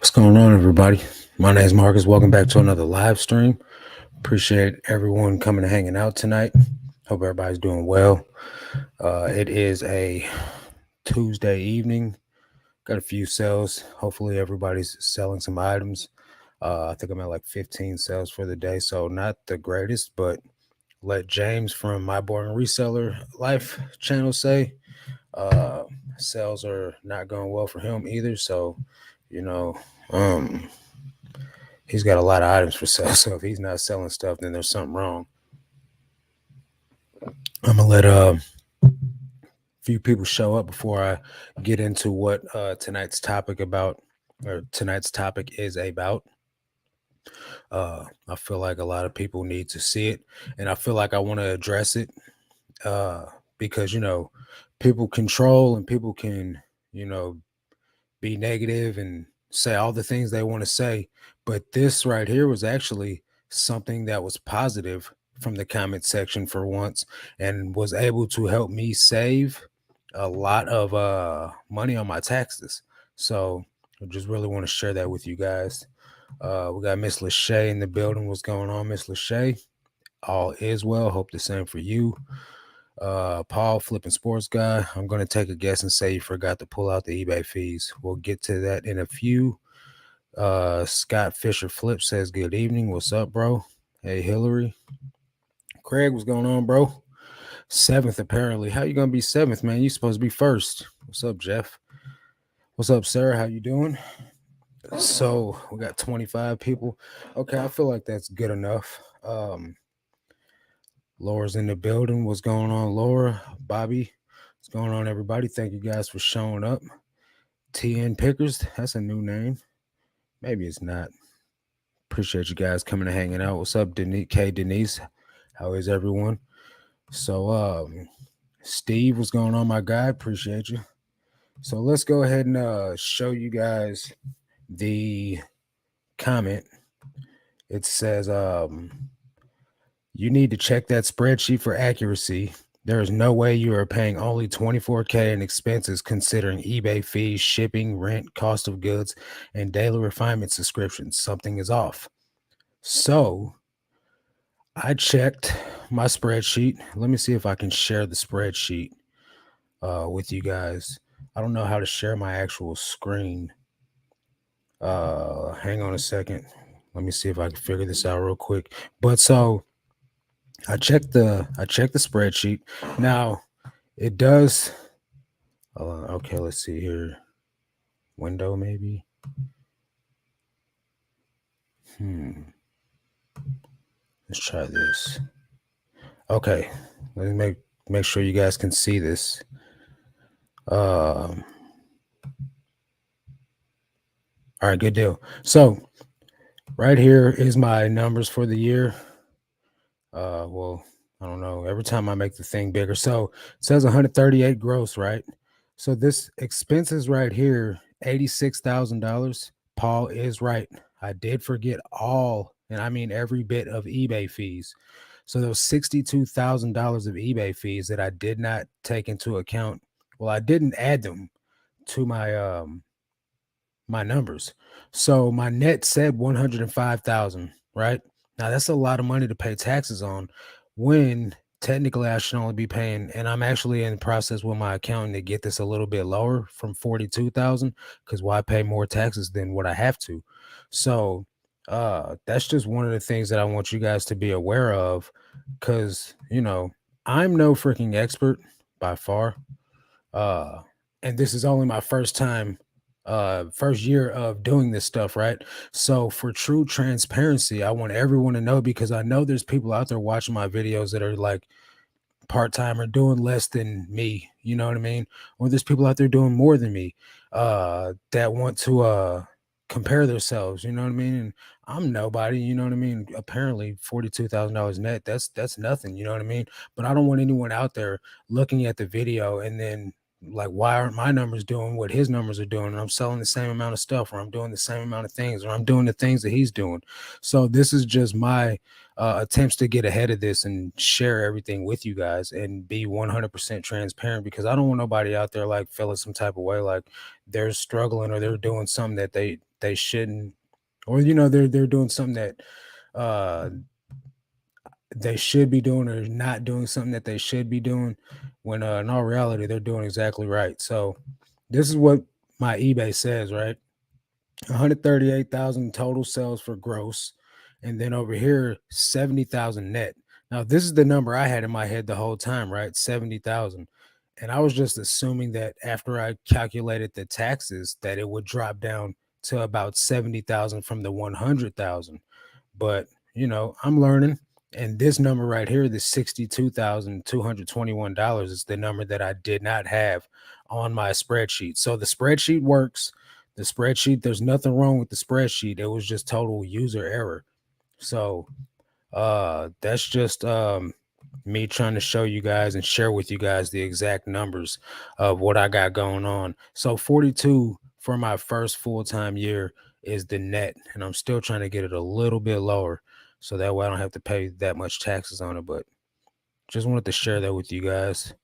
What's going on, everybody? My name is Marcus. Welcome back to another live stream. Appreciate everyone coming and hanging out tonight. Hope everybody's doing well. It is a Tuesday evening. Got a few sales. Hopefully, everybody's selling some items. I think I'm at like 15 sales for the day, so not the greatest, but let James from My Boring Reseller Life channel say sales are not going well for him either. So, you know, he's got a lot of items for sale. So if he's not selling stuff, then there's something wrong. I'm gonna let a few people show up before I get into what tonight's topic is about. I feel like a lot of people need to see it, and I feel like I want to address it because people control and people can be negative and say all the things they want to say. But this right here was actually something that was positive from the comment section for once and was able to help me save a lot of money on my taxes. So I just really want to share that with you guys. We got Miss Lachey in the building. What's going on, Miss Lachey? All is well. Hope the same for you. Paul, flipping sports guy. I'm going to take a guess and say you forgot to pull out the eBay fees. We'll get to that in a few. Scott Fisher Flip says, good evening. What's up, bro? Hey, Hillary. Craig, what's going on, bro? Seventh, apparently. How you going to be seventh, man? You supposed to be first. What's up, Jeff? What's up, Sarah? How you doing? So we got 25 people. Okay, I feel like that's good enough. Laura's in the building. What's going on, Laura? Bobby, what's going on, everybody? Thank you guys for showing up. TN Pickers, that's a new name. Maybe it's not. Appreciate you guys coming and hanging out. What's up, Denise? How is everyone? So, Steve, what's going on, my guy? Appreciate you. So let's go ahead and show you guys the comment. It says, you need to check that spreadsheet for accuracy. There is no way you are paying only $24K in expenses considering eBay fees, shipping, rent, cost of goods, and daily refinement subscriptions. Something is off. So I checked my spreadsheet. Let me see if I can share the spreadsheet with you guys. I don't know how to share my actual screen. Hang on a second. Let me see if I can figure this out real quick. But so I checked the spreadsheet. Now it does. Okay, let's see here. Window maybe. Let's try this. Okay, let me make sure you guys can see this. All right, good deal. So right here is my numbers for the year. Well, I don't know. Every time I make the thing bigger. So it says 138 gross, right? So this expenses right here, $86,000. Paul is right. I did forget all, and I mean every bit of eBay fees. So there was $62,000 of eBay fees that I did not take into account. Well, I didn't add them to my numbers. So my net said 105,000, right? Now that's a lot of money to pay taxes on when technically I should only be paying, and I'm actually in the process with my accountant to get this a little bit lower from 42,000, because why pay more taxes than what I have to? So that's just one of the things that I want you guys to be aware of, because I'm no freaking expert by far. And this is only my first year of doing this stuff, right? So for true transparency, I want everyone to know, because I know there's people out there watching my videos that are like part-time or doing less than me, you know what I mean? Or there's people out there doing more than me that want to compare themselves, you know what I mean? And I'm nobody, you know what I mean? Apparently $42,000 net, that's nothing, you know what I mean? But I don't want anyone out there looking at the video and then like, why aren't my numbers doing what his numbers are doing? And I'm selling the same amount of stuff, or I'm doing the same amount of things, or I'm doing the things that he's doing. So this is just my attempts to get ahead of this and share everything with you guys and be 100% transparent, because I don't want nobody out there like feeling some type of way like they're struggling or they're doing something that they they shouldn't, or they're doing something that uh they should be doing, or not doing something that they should be doing, when in all reality they're doing exactly right. So this is what my eBay says, right? 138,000 total sales for gross, and then over here 70,000 net. Now this is the number I had in my head the whole time, right? 70,000. And I was just assuming that after I calculated the taxes that it would drop down to about 70,000 from the 100,000. But, I'm learning. And this number right here, the $62,221, is the number that I did not have on my spreadsheet. So the spreadsheet works. The spreadsheet, there's nothing wrong with the spreadsheet. It was just total user error. So that's just me trying to show you guys and share with you guys the exact numbers of what I got going on. So 42 for my first full-time year is the net, and I'm still trying to get it a little bit lower so that way I don't have to pay that much taxes on it. But just wanted to share that with you guys.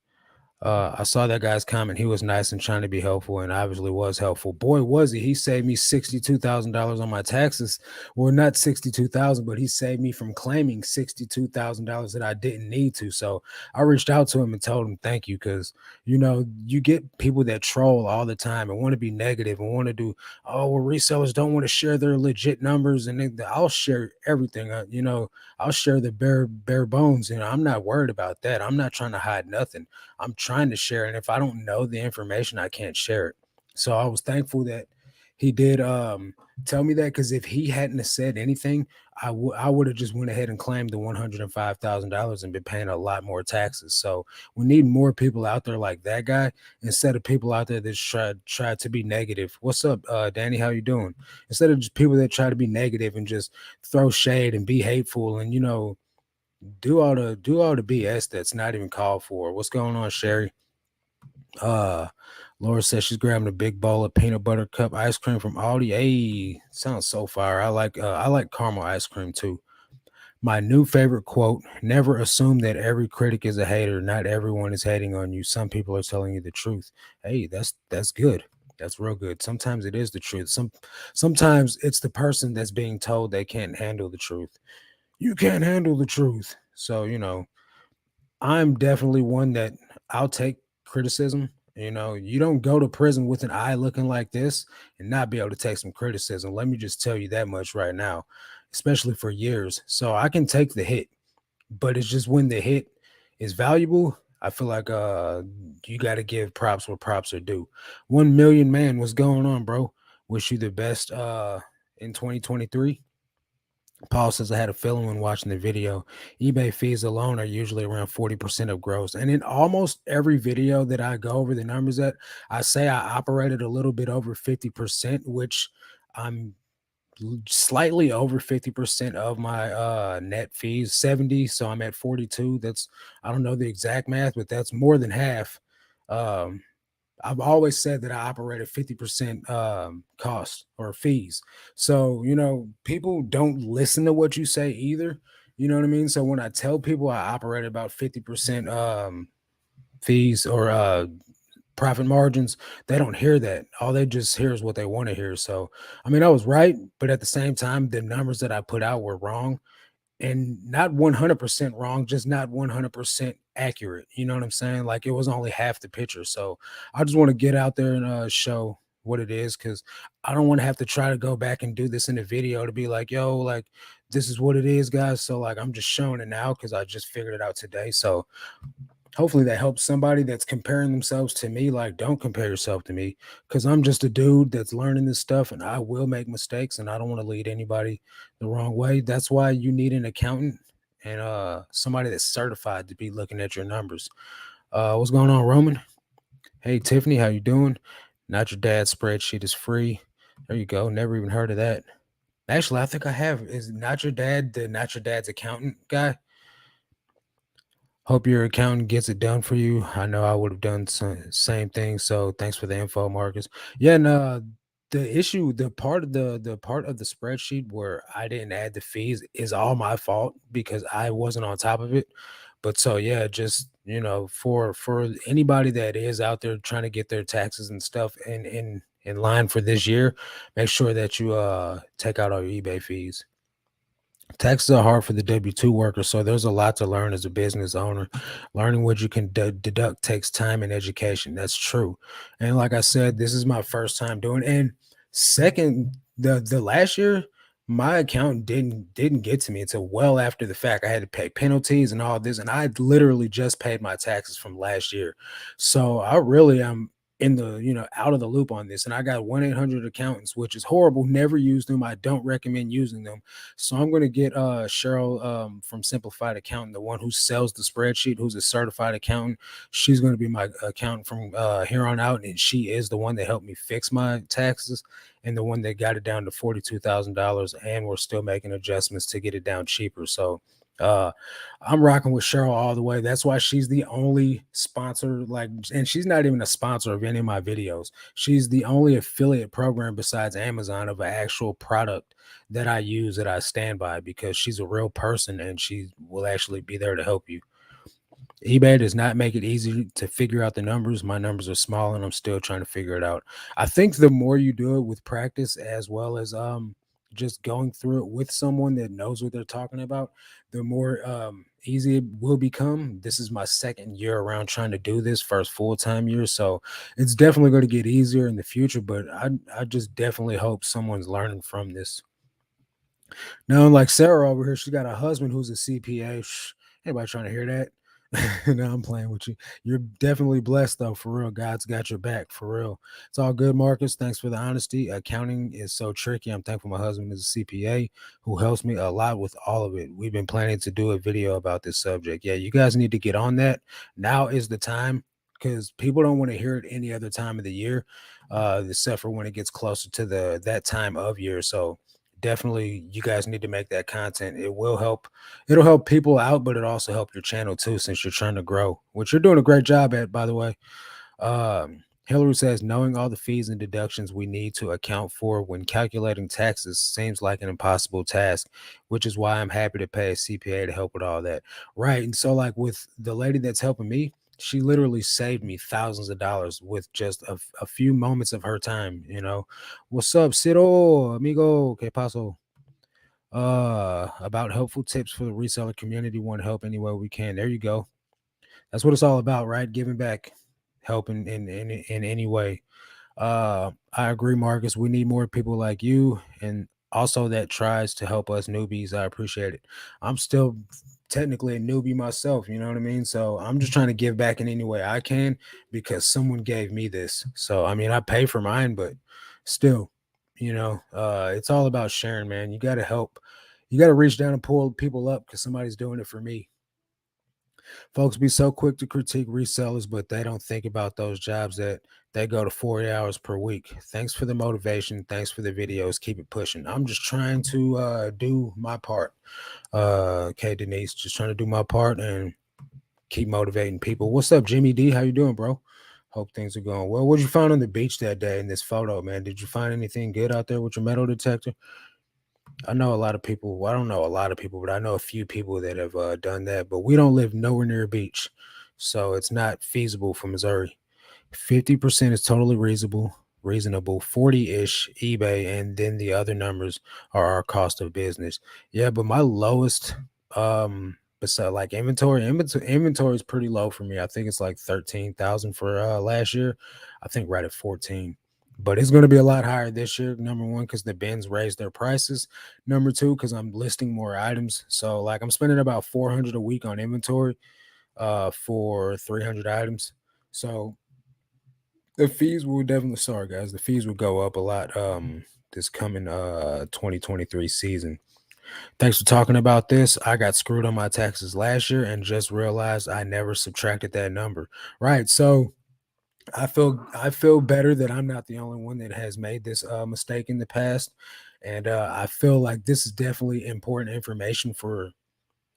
I saw that guy's comment. He was nice and trying to be helpful, and obviously was helpful. Boy, was he! He saved me $62,000 on my taxes. Well, not 62,000, but he saved me from claiming $62,000 that I didn't need to. So I reached out to him and told him thank you, because you get people that troll all the time and want to be negative and want to do, oh well, resellers don't want to share their legit numbers, and I'll share everything. I'll share the bare bones. I'm not worried about that. I'm not trying to hide nothing. I'm trying to share, and if I don't know the information, I can't share it. So I was thankful that he did tell me that, because if he hadn't have said anything, I would have just went ahead and claimed the $105,000 and been paying a lot more taxes. So we need more people out there like that guy, instead of people out there that try to be negative. What's up, Danny? How you doing? Instead of just people that try to be negative and just throw shade and be hateful, and do all the BS that's not even called for. What's going on, Sherry? Uh Laura says she's grabbing a big bowl of peanut butter cup ice cream from Aldi. Hey, sounds so fire. I like caramel ice cream too. My new favorite quote: never assume that every critic is a hater. Not everyone is hating on you. Some people are telling you the truth. Hey, that's good. That's real good. Sometimes it is the truth. Sometimes it's the person that's being told they can't handle the truth. You can't handle the truth. So, I'm definitely one that I'll take criticism. You don't go to prison with an eye looking like this and not be able to take some criticism. Let me just tell you that much right now, especially for years. So I can take the hit, but it's just when the hit is valuable, I feel like you got to give props where props are due. 1 million man, what's going on, bro? Wish you the best in 2023. Paul says, I had a feeling when watching the video. eBay fees alone are usually around 40% of gross. And in almost every video that I go over the numbers at, I say I operated a little bit over 50%, which I'm slightly over 50% of my net fees, 70. So I'm at 42. I don't know the exact math, but that's more than half. Um, I've always said that I operate at 50% cost or fees. So, people don't listen to what you say either. You know what I mean? So when I tell people I operate about 50% fees or profit margins, they don't hear that. All they just hear is what they want to hear. So, I mean, I was right, but at the same time, the numbers that I put out were wrong, and not 100% wrong, just not 100% accurate. You know what I'm saying? Like, it was only half the picture. So I just want to get out there and show what it is, because I don't want to have to try to go back and do this in the video to be like, yo, like, this is what it is, guys. So, like, I'm just showing it now because I just figured it out today. So hopefully that helps somebody that's comparing themselves to me. Like, don't compare yourself to me, because I'm just a dude that's learning this stuff, and I will make mistakes, and I don't want to lead anybody the wrong way. That's why you need an accountant and somebody that's certified to be looking at your numbers. What's going on, Roman? Hey, Tiffany, how you doing? Not Your Dad's spreadsheet is free. There you go. Never even heard of that. Actually, I think I have. Is Not Your Dad the Not Your Dad's accountant guy? Hope your accountant gets it done for you. I know I would have done some same thing. So thanks for the info, Marcus. Yeah, and the issue, the part of the spreadsheet where I didn't add the fees is all my fault because I wasn't on top of it. But so yeah, just for anybody that is out there trying to get their taxes and stuff in line for this year, make sure that you take out all your eBay fees. Taxes are hard for the W-2 worker, so there's a lot to learn as a business owner. Learning what you can deduct takes time and education. That's true. And like I said, this is my first time doing. And second, the last year, my account didn't get to me until well after the fact. I had to pay penalties and all this, and I literally just paid my taxes from last year. So I really am in the out of the loop on this, and I got 1-800 accountants, which is horrible. Never use them. I don't recommend using them. So I'm going to get Cheryl from Simplified Accountant, the one who sells the spreadsheet, who's a certified accountant. She's going to be my accountant from here on out, and she is the one that helped me fix my taxes and the one that got it down to $42,000. And we're still making adjustments to get it down cheaper. So uh I'm rocking with Cheryl all the way. That's why she's the only sponsor, like, and she's not even a sponsor of any of my videos. She's the only affiliate program besides Amazon of an actual product that I use, that I stand by, because she's a real person and she will actually be there to help you. eBay does not make it easy to figure out the numbers. My numbers are small and I'm still trying to figure it out. I think the more you do it with practice, as well as just going through it with someone that knows what they're talking about, the more easy it will become. This is my second year around trying to do this, first full-time year. So it's definitely going to get easier in the future, but I just definitely hope someone's learning from this. No, like Sarah over here, she got a husband who's a CPA. Shh, anybody trying to hear that? No, I'm playing with you. You're definitely blessed though, for real. God's got your back, for real. It's all good, Marcus. Thanks for the honesty. Accounting is so tricky. I'm thankful my husband is a CPA who helps me a lot with all of it. We've been planning to do a video about this subject. Yeah, you guys need to get on that. Now is the time, because people don't want to hear it any other time of the year, except for when it gets closer to that time of year. So definitely you guys need to make that content. It will help. It'll help people out, but it also help your channel too, since you're trying to grow, which you're doing a great job at, by the way. Hillary says, knowing all the fees and deductions we need to account for when calculating taxes seems like an impossible task, which is why I'm happy to pay a CPA to help with all that. Right. And so, like with the lady that's helping me, she literally saved me thousands of dollars with just a few moments of her time. What's up, Ciro, amigo? Que paso? About helpful tips for the reseller community. Want to help any way we can. There you go. That's what it's all about, right? Giving back, helping in any way. I agree, Marcus. We need more people like you, and also that tries to help us newbies. I appreciate it. I'm still technically a newbie myself, you know what I mean? So I'm just trying to give back in any way I can, because someone gave me this. So I mean, I pay for mine, but still, it's all about sharing, man. You got to help. You got to reach down and pull people up, because somebody's doing it for me. Folks be so quick to critique resellers, but they don't think about those jobs that they go to 40 hours per week. Thanks for the motivation. Thanks for the videos. Keep it pushing. I'm just trying to do my part. Okay, Denise, just trying to do my part and keep motivating people. What's up, Jimmy D? How you doing, bro? Hope things are going well. What did you find on the beach that day in this photo, man? Did you find anything good out there with your metal detector? I know a lot of people. Well, I don't know a lot of people, but I know a few people that have done that. But we don't live nowhere near a beach, so it's not feasible for Missouri. 50% is totally reasonable, 40-ish eBay, and then the other numbers are our cost of business. Yeah, but my lowest, besides like inventory is pretty low for me. I think it's like 13,000 for last year. I think right at 14. But it's going to be a lot higher this year. Number one, because the bins raised their prices. Number two, because I'm listing more items. So like I'm spending about 400 a week on inventory for 300 items. So the fees will definitely, sorry guys, the fees will go up a lot this coming 2023 season. Thanks for talking about this. I got screwed on my taxes last year and just realized I never subtracted that number. Right. So I feel better that I'm not the only one that has made this mistake in the past. And I feel like this is definitely important information for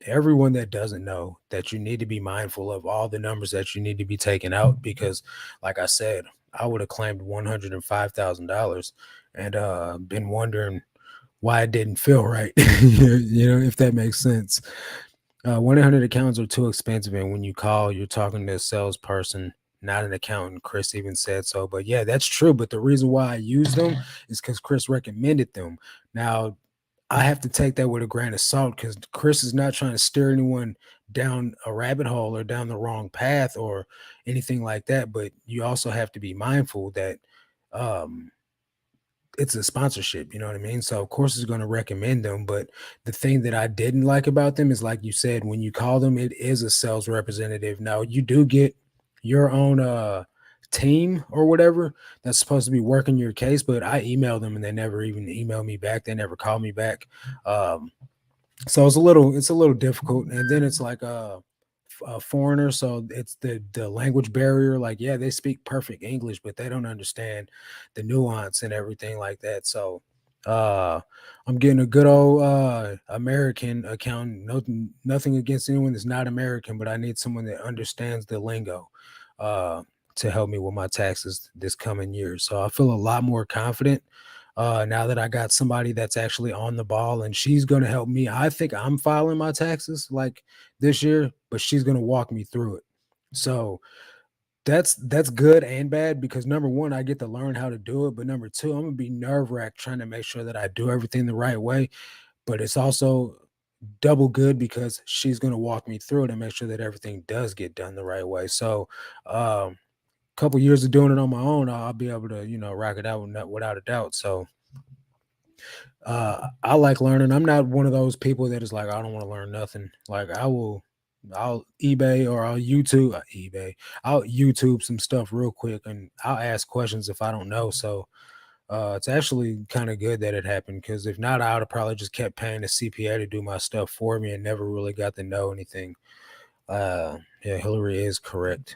everyone that doesn't know, that you need to be mindful of all the numbers that you need to be taken out, because like I said, I would have claimed $105,000 and been wondering why it didn't feel right. If that makes sense. 1-800 accounts are too expensive, and when you call, you're talking to a salesperson, not an accountant. Chris even said so. But yeah, that's true. But the reason why I use them is because Chris recommended them. Now, I have to take that with a grain of salt because Chris is not trying to steer anyone down a rabbit hole or down the wrong path or anything like that. But you also have to be mindful that um, it's a sponsorship, you know what I mean? So of course it's going to recommend them, but the thing that I didn't like about them is like you said, when you call them, it is a sales representative. Now you do get your own team or whatever that's supposed to be working your case, but I emailed them and they never even emailed me back. They never called me back. Um, so it's a little difficult, and then it's like a foreigner, so it's the language barrier. Like, yeah, they speak perfect English, but they don't understand the nuance and everything like that. So, uh, I'm getting a good old American accountant. Nothing against anyone that's not American, but I need someone that understands the lingo uh, to help me with my taxes this coming year. So I feel a lot more confident now that I got somebody that's actually on the ball, and she's going to help me. I think I'm filing my taxes like this year, but she's going to walk me through it. So that's good and bad because number one, I get to learn how to do it, but number two, I'm gonna be nerve wracked trying to make sure that I do everything the right way. But it's also double good because she's gonna walk me through it and make sure that everything does get done the right way. So, couple years of doing it on my own, I'll be able to rock it out without a doubt. So I like learning. I'm not one of those people that is like, I don't want to learn nothing. Like I'll eBay or I'll YouTube eBay. I'll YouTube some stuff real quick and I'll ask questions if I don't know. So it's actually kind of good that it happened because if not, I would have probably just kept paying the CPA to do my stuff for me and never really got to know anything. Yeah, Hillary is correct.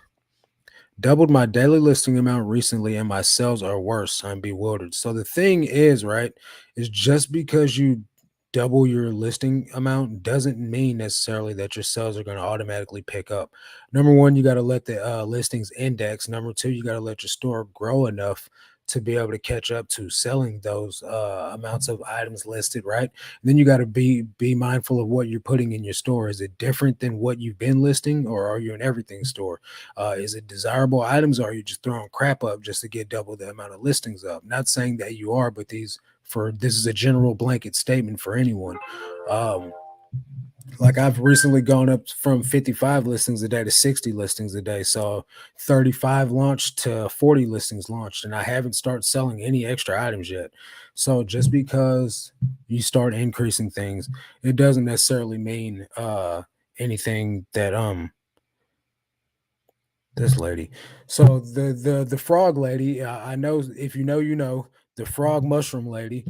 Doubled my daily listing amount recently and my sales are worse. I'm bewildered. So the thing is, right, is just because you double your listing amount doesn't mean necessarily that your sales are going to automatically pick up. Number one, you got to let the listings index. Number two, you got to let your store grow enough to be able to catch up to selling those amounts of items listed, right? And then you got to be mindful of what you're putting in your store. Is it different than what you've been listing, or are you an everything store? Is it desirable items, or are you just throwing crap up just to get double the amount of listings up? Not saying that you are, but this is a general blanket statement for anyone. Um, like I've recently gone up from 55 listings a day to 60 listings a day. So 35 launched to 40 listings launched, and I haven't started selling any extra items yet. So just because you start increasing things, it doesn't necessarily mean anything that this lady. So the frog lady, I know if you know, the frog mushroom lady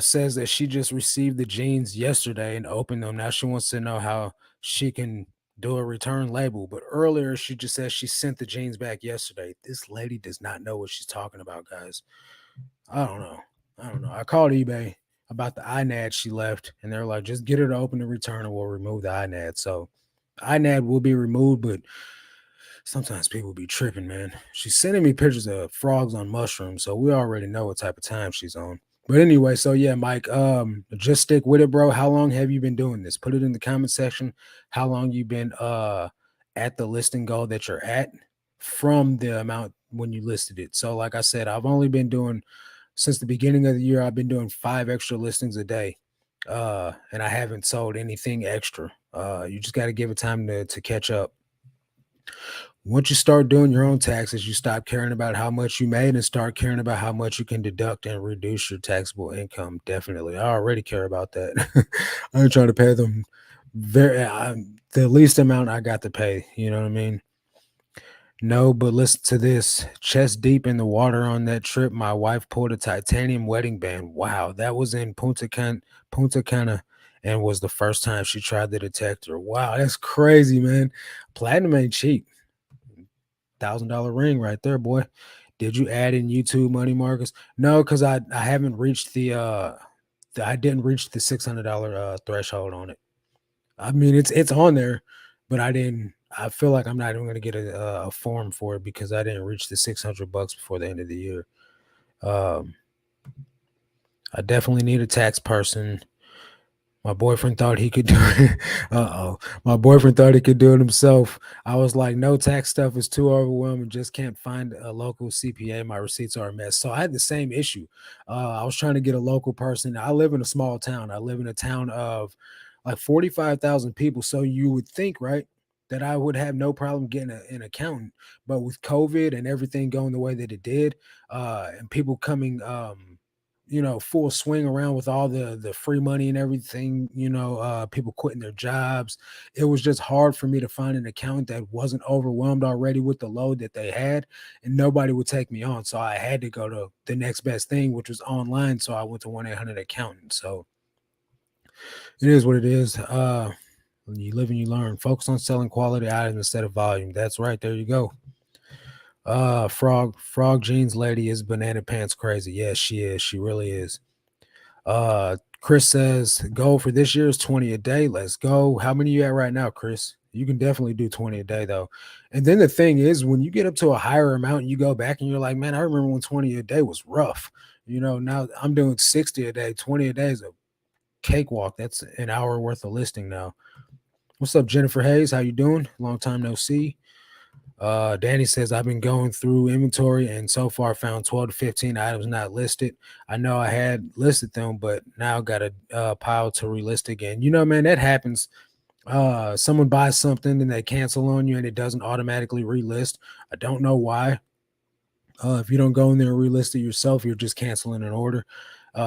says that she just received the jeans yesterday and opened them. Now she wants to know how she can do a return label. But earlier she just said she sent the jeans back yesterday. This lady does not know what she's talking about, guys. I don't know. I don't know. I called eBay about the INAD she left, and they're like, just get her to open the return and we'll remove the INAD. So INAD will be removed, but sometimes people be tripping, man. She's sending me pictures of frogs on mushrooms, so we already know what type of time she's on. But anyway, so yeah, Mike, just stick with it, bro. How long have you been doing this? Put it in the comment section. How long you been at the listing goal that you're at from the amount when you listed it. So like I said, I've only been doing since the beginning of the year, I've been doing 5 extra listings a day. And I haven't sold anything extra. You just got to give it time to catch up. Once you start doing your own taxes, you stop caring about how much you made and start caring about how much you can deduct and reduce your taxable income. Definitely. I already care about that. I'm trying to pay them the least amount I got to pay. You know what I mean? No, but listen to this. Chest deep in the water on that trip, my wife pulled a titanium wedding band. Wow, that was in Punta Cana, and was the first time she tried the detector. Wow, that's crazy, man. Platinum ain't cheap. $1,000 ring right there, boy. Did you add in YouTube money, Marcus? No, because I haven't reached I didn't reach the $600 threshold on it. I mean, it's on there, but I didn't. I feel like I'm not even going to get a form for it because I didn't reach the $600 before the end of the year. Um, I definitely need a tax person. My boyfriend thought he could do it. Uh-oh. My boyfriend thought he could do it himself. I was like, no, tax stuff is too overwhelming. Just can't find a local CPA. My receipts are a mess. So I had the same issue. I was trying to get a local person. I live in a small town. I live in a town of like 45,000 people. So you would think, right, that I would have no problem getting an accountant. But with COVID and everything going the way that it did, and people coming, full swing around with all the free money and everything, people quitting their jobs. It was just hard for me to find an accountant that wasn't overwhelmed already with the load that they had, and nobody would take me on. So I had to go to the next best thing, which was online. So I went to 1-800 accountant. So it is what it is. You live and you learn. Focus on selling quality items instead of volume. That's right. There you go. Frog jeans lady is banana pants crazy. Yes, she is. She really is. Chris says goal for this year is 20 a day. Let's go. How many you at right now, Chris? You can definitely do 20 a day though. And then the thing is, when you get up to a higher amount, you go back and you're like, man, I remember when 20 a day was rough. Now I'm doing 60 a day. 20 a day is a cakewalk. That's an hour worth of listing now. What's up, Jennifer Hayes? How you doing? Long time no see. Danny says, I've been going through inventory and so far found 12 to 15 items not listed. I know I had listed them, but now got a pile to relist again. Man, that happens. Someone buys something and they cancel on you and it doesn't automatically relist. I don't know why. If you don't go in there and relist it yourself, you're just canceling an order.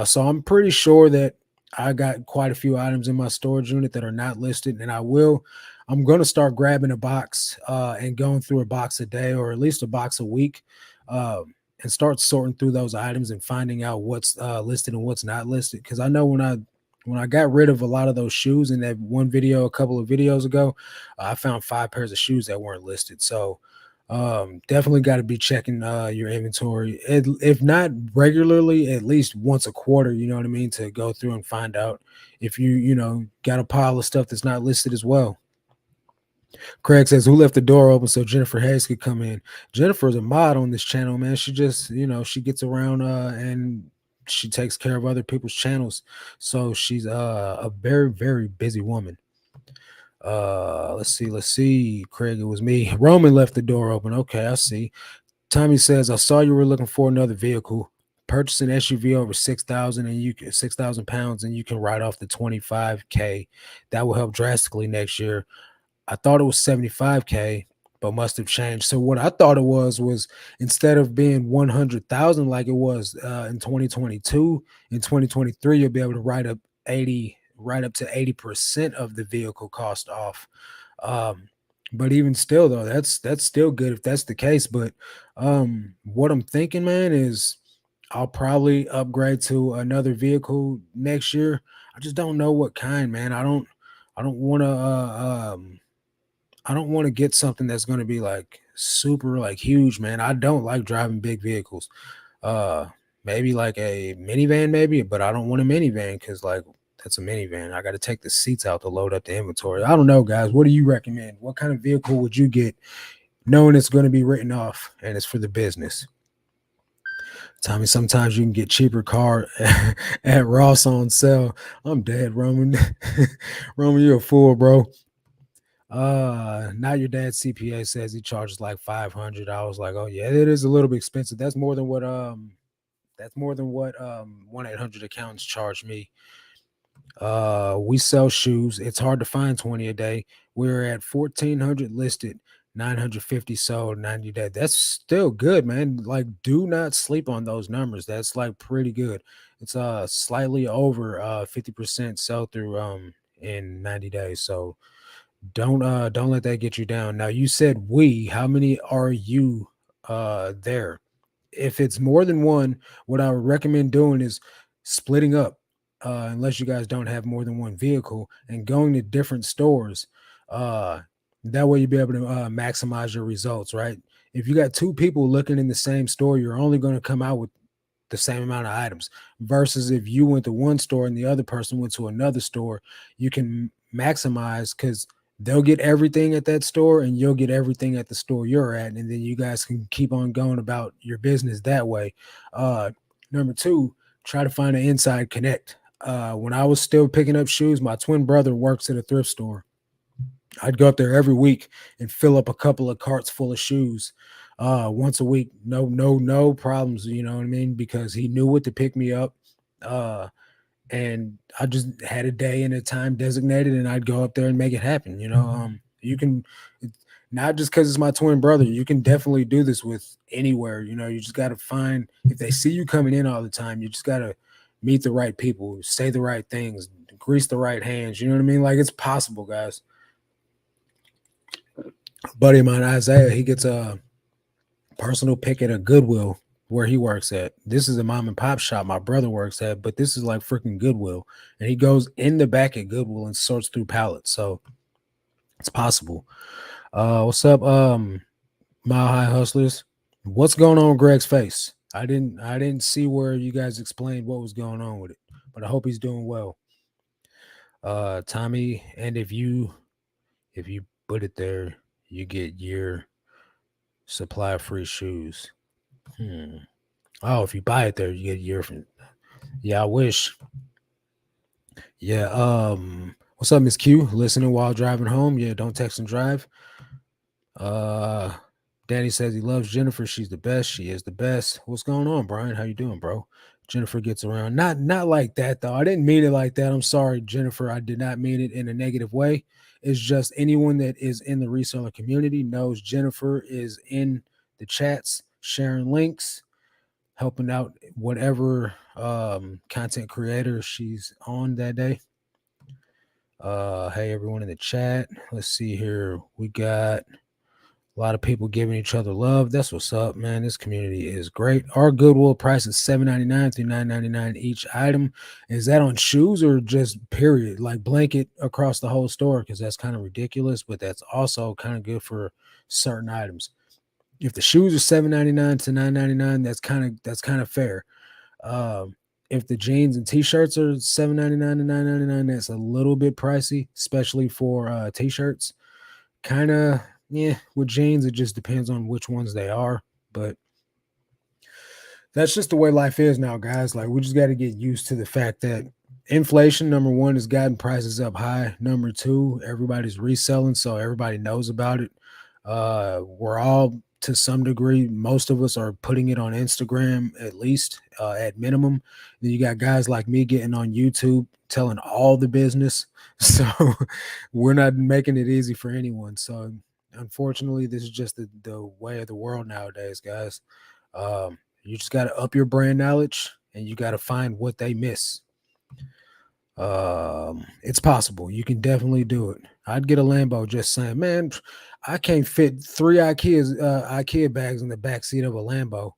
So I'm pretty sure that I got quite a few items in my storage unit that are not listed, and I'm going to start grabbing a box and going through a box a day or at least a box a week, uh, and start sorting through those items and finding out what's listed and what's not listed. Because I know when I got rid of a lot of those shoes in that one video a couple of videos ago, I found 5 pairs of shoes that weren't listed. So definitely got to be checking your inventory, if not regularly, at least once a quarter. You know what I mean, to go through and find out if you got a pile of stuff that's not listed as well. Craig says, who left the door open so Jennifer Hayes could come in? Jennifer's a mod on this channel, man. She just, she gets around and she takes care of other people's channels. So she's a very, very busy woman. Let's see. Craig, it was me. Roman left the door open. Okay, I see. Tommy says, I saw you were looking for another vehicle. Purchase an SUV over 6,000 and you can 6,000 pounds and you can write off the 25K. That will help drastically next year. I thought it was 75K, but must have changed. So what I thought it was instead of being 100,000 like it was in 2022, in 2023, you'll be able to write up to 80% of the vehicle cost off. But even still, though, that's still good if that's the case. But what I'm thinking, man, is I'll probably upgrade to another vehicle next year. I just don't know what kind, man. I don't want to I don't want to get something that's going to be like super like huge, man. I don't like driving big vehicles. Uh Maybe like a minivan maybe, but I don't want a minivan cuz like that's a minivan. I got to take the seats out to load up the inventory. I don't know, guys. What do you recommend? What kind of vehicle would you get knowing it's going to be written off and it's for the business? Tommy, sometimes you can get cheaper car at Ross on sale. I'm dead, Roman. Roman, you're a fool, bro. Now your dad's CPA says he charges like 500. I was like, oh yeah, it is a little bit expensive. That's more than what 1-800 accountants charge me. We sell shoes. It's hard to find 20 a day. We're at 1,400 listed, 950 sold, 90 days. That's still good, man. Like, do not sleep on those numbers. That's like pretty good. It's slightly over 50% sell through in 90 days. So don't let that get you down. Now you said we, how many are you there? If it's more than one, what I would recommend doing is splitting up, unless you guys don't have more than one vehicle, and going to different stores. Uh, that way you'll be able to maximize your results, right? If you got two people looking in the same store, you're only going to come out with the same amount of items versus if you went to one store and the other person went to another store, you can maximize because they'll get everything at that store and you'll get everything at the store you're at, and then you guys can keep on going about your business that way. Number two, try to find an inside connect. when I was still picking up shoes, my twin brother works at a thrift store. I'd go up there every week and fill up a couple of carts full of shoes once a week. No problems. You know what I mean? Because he knew what to pick me up. Uh, and I just had a day and a time designated, and I'd go up there and make it happen. You can not just because it's my twin brother, you can definitely do this with anywhere. You just got to find if they see you coming in all the time, you just got to meet the right people, say the right things, grease the right hands. You know what I mean? Like it's possible, guys. Buddy of mine, Isaiah, he gets a personal pick at a Goodwill where he works at. This is a mom and pop shop my brother works at, but this is like freaking Goodwill. And he goes in the back at Goodwill and sorts through pallets. So it's possible. What's up, Mile High Hustlers? What's going on with Greg's face? I didn't see where you guys explained what was going on with it, but I hope he's doing well. Tommy, and if you put it there, you get year supply of free shoes. Oh, if you buy it there, you get a year from. Yeah, I wish. Yeah. What's up, Miss Q? Listening while driving home. Yeah, don't text and drive. Uh, Danny says he loves Jennifer. She's the best. She is the best. What's going on, Brian? How you doing, bro? Jennifer gets around. Not like that though. I didn't mean it like that. I'm sorry, Jennifer. I did not mean it in a negative way. It's just anyone that is in the reseller community knows Jennifer is in the chats, sharing links, helping out whatever content creator she's on that day. Hey everyone in the chat. Let's see here. We got a lot of people giving each other love. That's what's up, man. This community is great. Our Goodwill price is $7.99 through $9.99 each item. Is that on shoes or just period? Like blanket across the whole store? Because that's kind of ridiculous, but that's also kind of good for certain items. If the shoes are $7.99 to $9.99, that's kind of fair. If the jeans and t-shirts are $7.99 to $9.99, that's a little bit pricey, especially for t-shirts. Kind of, yeah, with jeans, it just depends on which ones they are. But that's just the way life is now, guys. Like we just got to get used to the fact that inflation, number one, has gotten prices up high. Number two, everybody's reselling, so everybody knows about it. We're all to some degree, most of us are putting it on Instagram at least, at minimum. Then you got guys like me getting on YouTube telling all the business. So we're not making it easy for anyone. So unfortunately, this is just the way of the world nowadays, guys. You just got to up your brand knowledge and you got to find what they miss. It's possible. You can definitely do it. I'd get a Lambo just saying, man, I can't fit three IKEA bags in the back seat of a Lambo.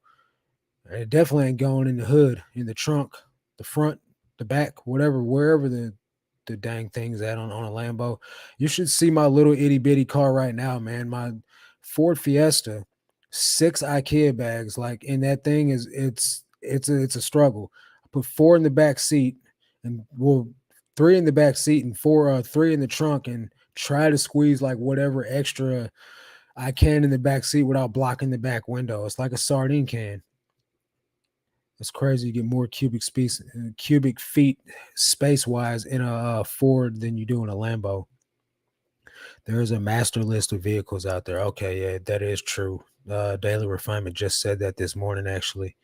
It definitely ain't going in the hood, in the trunk, the front, the back, whatever, wherever the dang thing's at on a Lambo. You should see my little itty bitty car right now, man. My Ford Fiesta, 6 IKEA bags. Like, and that thing is it's a struggle. I put 4 in the back seat, and well, 3 in the back seat and 3 in the trunk, and try to squeeze like whatever extra I can in the back seat without blocking the back window. It's like a sardine can. It's crazy. You get more cubic feet space wise in a Ford than you do in a Lambo. There is a master list of vehicles out there. Okay, yeah, that is true. Daily Refinement just said that this morning, actually.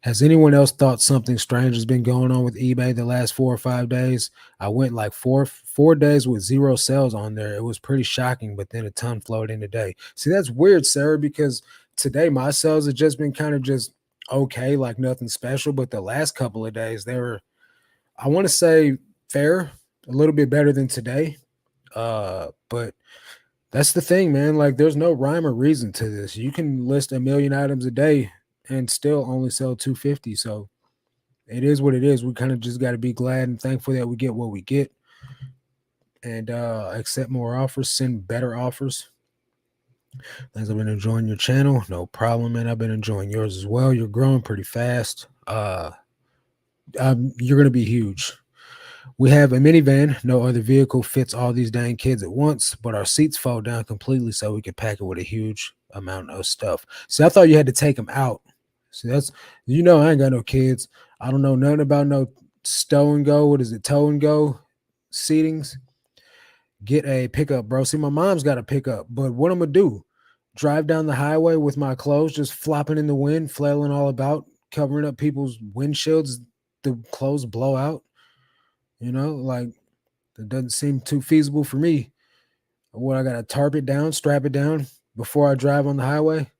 Has anyone else thought something strange has been going on with eBay the last 4 or 5 days? I went like four days with 0 sales on there. It was pretty shocking, but then a ton flowed in today. See, that's weird, Sarah, because today my sales have just been kind of just okay, like nothing special. But the last couple of days, they were, I want to say, fair, a little bit better than today. But that's the thing, man. Like, there's no rhyme or reason to this. You can list a million items a day and still only sell 250. So it is what it is. We kind of just got to be glad and thankful that we get what we get, and accept more offers, send better offers. Thanks. I've been enjoying your channel. No problem, man. I've been enjoying yours as well. You're growing pretty fast. You're going to be huge. We have a minivan. No other vehicle fits all these dang kids at once, but our seats fold down completely so we can pack it with a huge amount of stuff. See, I thought you had to take them out. See, that's, I ain't got no kids. I don't know nothing about no stow and go. What is it? Tow and go seatings. Get a pickup, bro. See, my mom's got a pickup, but what I'm gonna do? Drive down the highway with my clothes just flopping in the wind, flailing all about, covering up people's windshields. The clothes blow out. Like it doesn't seem too feasible for me. What, I gotta tarp it down, strap it down before I drive on the highway?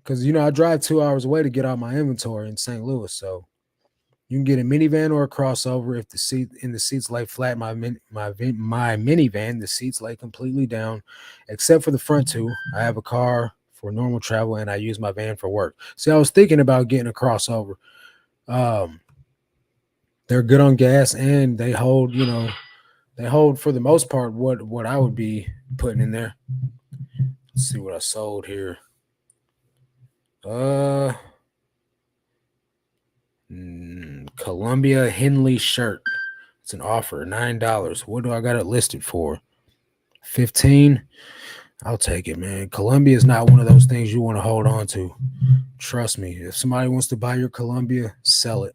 Because I drive 2 hours away to get out my inventory in St. Louis. So you can get a minivan or a crossover. If the seats lay flat, my minivan, the seats lay completely down, except for the front two. I have a car for normal travel, and I use my van for work. See, I was thinking about getting a crossover. They're good on gas, and they hold. They hold for the most part what I would be putting in there. Let's see what I sold here. Columbia Henley shirt. It's an offer, $9. What do I got it listed for? 15. I'll take it, man. Columbia is not one of those things you want to hold on to. Trust me. If somebody wants to buy your Columbia, sell it.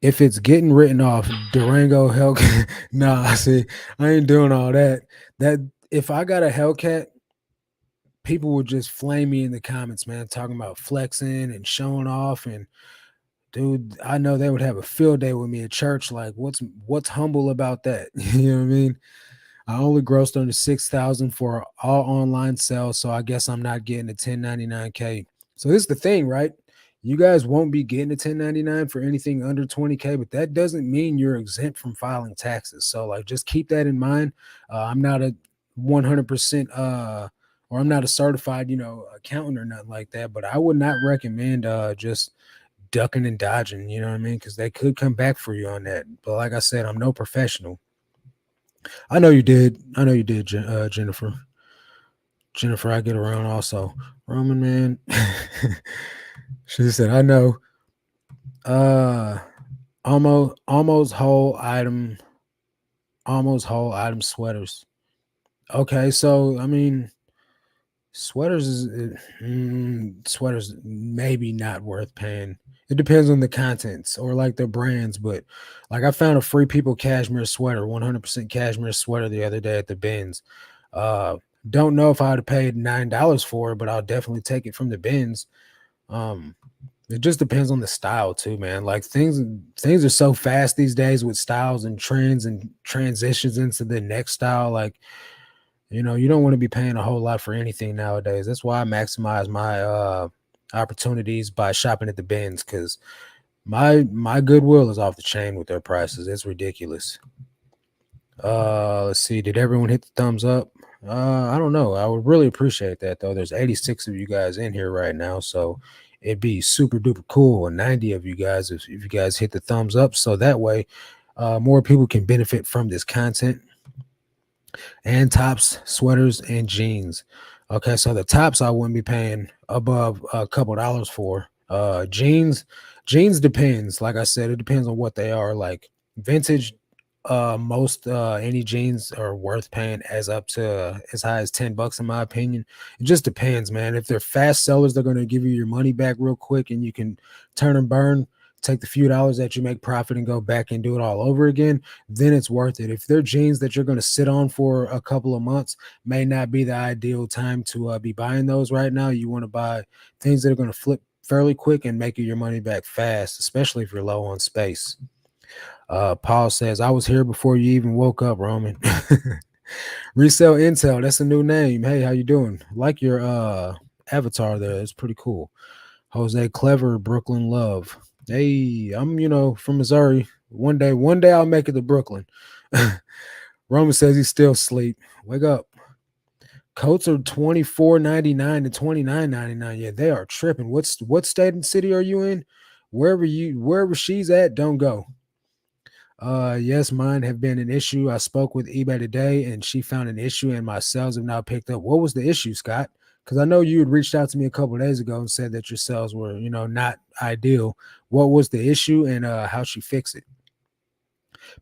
If it's getting written off, Durango Hellcat, nah, see, I ain't doing all that. That if I got a Hellcat, people would just flame me in the comments, man, talking about flexing and showing off. And dude, I know they would have a field day with me at church. Like, what's humble about that? You know what I mean? I only grossed under 6,000 for all online sales, so I guess I'm not getting a 1099K. So this is the thing, right? You guys won't be getting a 1099 for anything under 20K, but that doesn't mean you're exempt from filing taxes. So like, just keep that in mind. I'm not a 100% or I'm not a certified, accountant or nothing like that, but I would not recommend just ducking and dodging, you know what I mean? Because they could come back for you on that. But like I said, I'm no professional. I know you did. Jennifer. Jennifer, I get around also. Roman, man. She said, I know. Almost whole item sweaters. Okay, so I mean, sweaters maybe not worth paying. It depends on the contents or like the brands, but like I found a Free People cashmere sweater, 100% cashmere sweater the other day at the bins. Don't know if I'd have paid $9 for it, but I'll definitely take it from the bins. It just depends on the style too, man. Like things are so fast these days with styles and trends and transitions into the next style. Like, you don't want to be paying a whole lot for anything nowadays. That's why I maximize my opportunities by shopping at the bins, because my Goodwill is off the chain with their prices. It's ridiculous. Let's see. Did everyone hit the thumbs up? I don't know. I would really appreciate that though. There's 86 of you guys in here right now, so it'd be super duper cool. And 90 of you guys, if you guys hit the thumbs up, so that way more people can benefit from this content. And tops, sweaters, and jeans. Okay, so the tops I wouldn't be paying above a couple dollars for. Jeans depends. Like I said, it depends on what they are. Like vintage, most any jeans are worth paying as up to as high as $10 in my opinion. It just depends, man. If they're fast sellers, they're going to give you your money back real quick, and you can turn and burn, take the few dollars that you make profit and go back and do it all over again. Then it's worth it. If they're jeans that you're going to sit on for a couple of months, may not be the ideal time to be buying those right now. You want to buy things that are going to flip fairly quick and make you your money back fast, especially if you're low on space. Paul says, I was here before you even woke up, Roman. Resell Intel, that's a new name. Hey, how you doing? Like your avatar there. It's pretty cool. Jose Clever, Brooklyn Love. Hey, I'm from Missouri. One day I'll make it to Brooklyn. Roman says he's still asleep. Wake up. Coats are $24.99 to $29.99. Yeah, they are tripping. What state and city are you in? Wherever she's at, don't go. Yes, mine have been an issue. I spoke with eBay today and she found an issue and my sales have now picked up. What was the issue, Scott? Because I know you had reached out to me a couple of days ago and said that your sales were, not ideal. What was the issue and how she fixed it?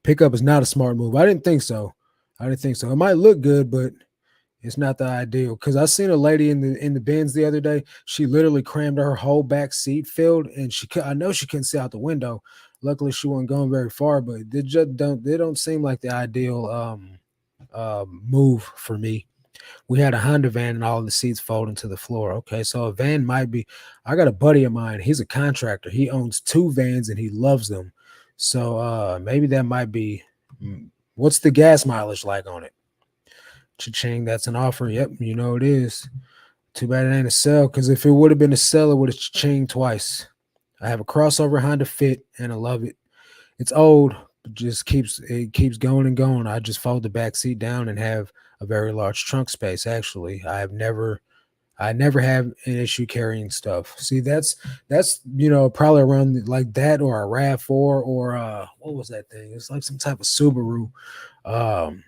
Pickup is not a smart move. I didn't think so. It might look good, but it's not the ideal. Because I seen a lady in the bins the other day. She literally crammed her whole back seat filled, and I know she couldn't see out the window. Luckily, she wasn't going very far, but they don't seem like the ideal move for me. We had a Honda van and all the seats fold into the floor. Okay, so a van might be. I got a buddy of mine. He's a contractor. He owns two vans and he loves them. So maybe that might be. What's the gas mileage like on it? Cha-ching, that's an offer. Yep, you know it is. Too bad it ain't a sell, because if it would have been a sell, it would have cha-ching twice. I have a crossover Honda Fit and I love it. It's old, but it keeps going and going. I just fold the back seat down and have a very large trunk space. Actually, I never have an issue carrying stuff. See, that's probably around like that or a Rav4 or what was that thing? It's like some type of Um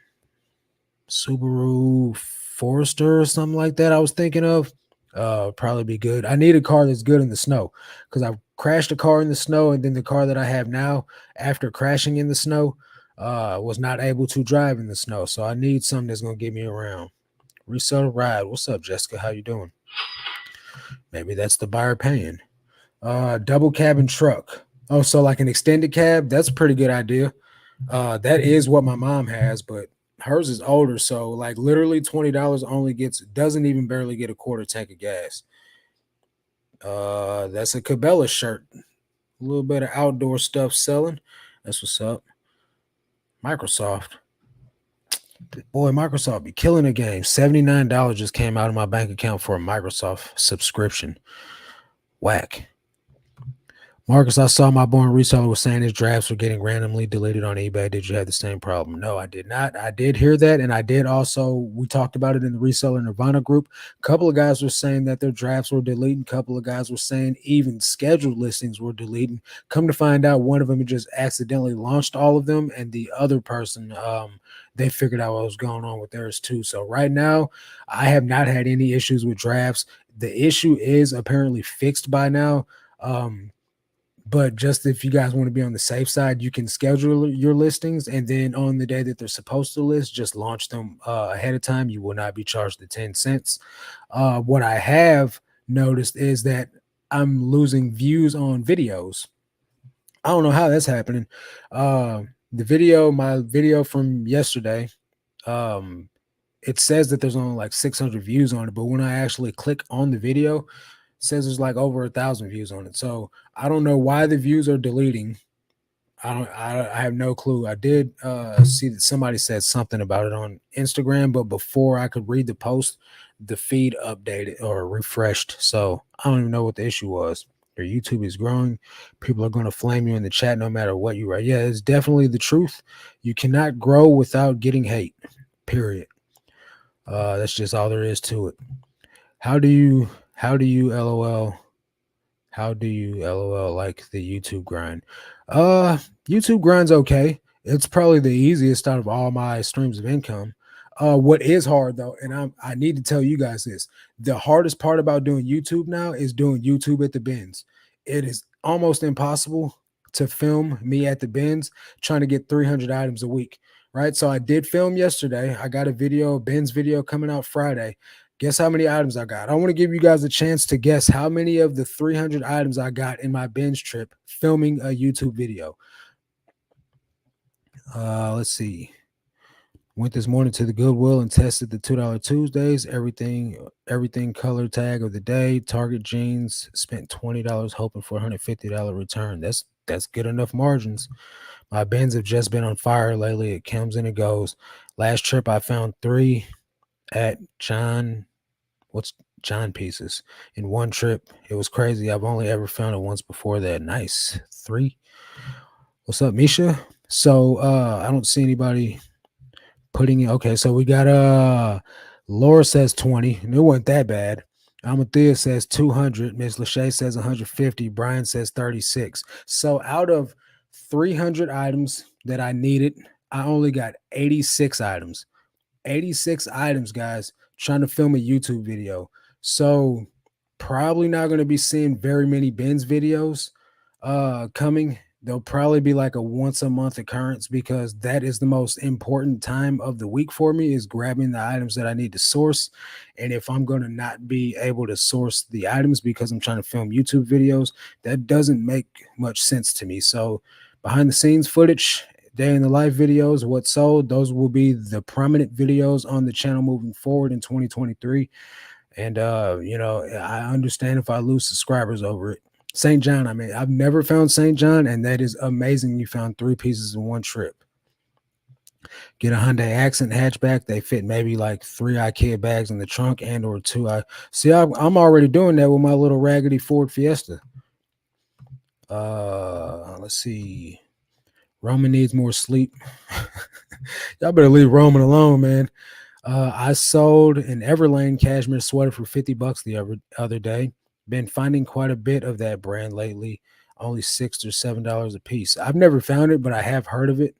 Subaru Forester or something like that. I was thinking of probably be good. I need a car that's good in the snow because I've crashed a car in the snow, and then the car that I have now, after crashing in the snow, was not able to drive in the snow. So I need something that's gonna get me around. Reseller ride. What's up, Jessica? How you doing? Maybe that's the buyer paying. Double cabin truck. Oh, so like an extended cab. That's a pretty good idea. That is what my mom has, but hers is older, so like literally $20 only doesn't even barely get a quarter tank of gas. That's a Cabela shirt. A little bit of outdoor stuff selling. That's what's up. Microsoft. Boy, Microsoft be killing the game. $79 just came out of my bank account for a Microsoft subscription. Whack. Marcus, I saw my born reseller was saying his drafts were getting randomly deleted on eBay. Did you have the same problem? No, I did not. I did hear that, and I did also. We talked about it in the reseller Nirvana group. A couple of guys were saying that their drafts were deleting. A couple of guys were saying even scheduled listings were deleting. Come to find out, one of them just accidentally launched all of them, and the other person, they figured out what was going on with theirs too. So right now, I have not had any issues with drafts. The issue is apparently fixed by now. But just if you guys want to be on the safe side, you can schedule your listings, and then on the day that they're supposed to list, just launch them ahead of time. You will not be charged the 10 cents. What I have noticed is that I'm losing views on videos. I don't know how that's happening. My video from yesterday, um, it says that there's only like 600 views on it, but when I actually click on the video, it says there's like over 1,000 views on it. So I don't know why the views are deleting. I have no clue. I did see that somebody said something about it on Instagram, but before I could read the post, the feed updated or refreshed. So I don't even know what the issue was. Your YouTube is growing. People are going to flame you in the chat no matter what you write. Yeah, it's definitely the truth. You cannot grow without getting hate. Period. That's just all there is to it. How do you LOL? How do you LOL like the YouTube grind? YouTube grind's okay. It's probably the easiest out of all my streams of income. What is hard though, and I need to tell you guys this: the hardest part about doing YouTube now is doing YouTube at the bins. It is almost impossible to film me at the bins trying to get 300 items a week. Right. So I did film yesterday. I got a bins video coming out Friday. Guess how many items I got? I want to give you guys a chance to guess how many of the 300 items I got in my binge trip filming a YouTube video. Let's see. Went this morning to the Goodwill and tested the $2 Tuesdays. Everything color tag of the day. Target jeans. Spent $20 hoping for $150 return. That's good enough margins. My bins have just been on fire lately. It comes and it goes. Last trip I found 3 at John pieces in one trip. It was crazy. I've only ever found it once before that. Nice. 3. What's up, Misha? So I don't see anybody putting it. Okay, so we got Laura says 20, and it wasn't that bad. Amathea says 200. Miss Lachey says 150. Brian says 36. So out of 300 items that I needed, I only got 86 items. 86 items, guys, trying to film a YouTube video. So probably not going to be seeing very many bins videos coming. They'll probably be like a once a month occurrence because that is the most important time of the week for me, is grabbing the items that I need to source. And if I'm going to not be able to source the items because I'm trying to film YouTube videos, that doesn't make much sense to me. So behind the scenes footage, day in the life videos, what sold. Those will be the prominent videos on the channel moving forward in 2023. And I understand if I lose subscribers over it. St. John, I mean, I've never found St. John, and that is amazing. You found 3 pieces in one trip. Get a Hyundai Accent hatchback. They fit maybe like 3 IKEA bags in the trunk and or 2. I see. I'm already doing that with my little raggedy Ford Fiesta. Let's see. Roman needs more sleep. Y'all better leave Roman alone, man. I sold an Everlane cashmere sweater for $50 the other day. Been finding quite a bit of that brand lately. Only $6 or $7 a piece. I've never found it, but I have heard of it.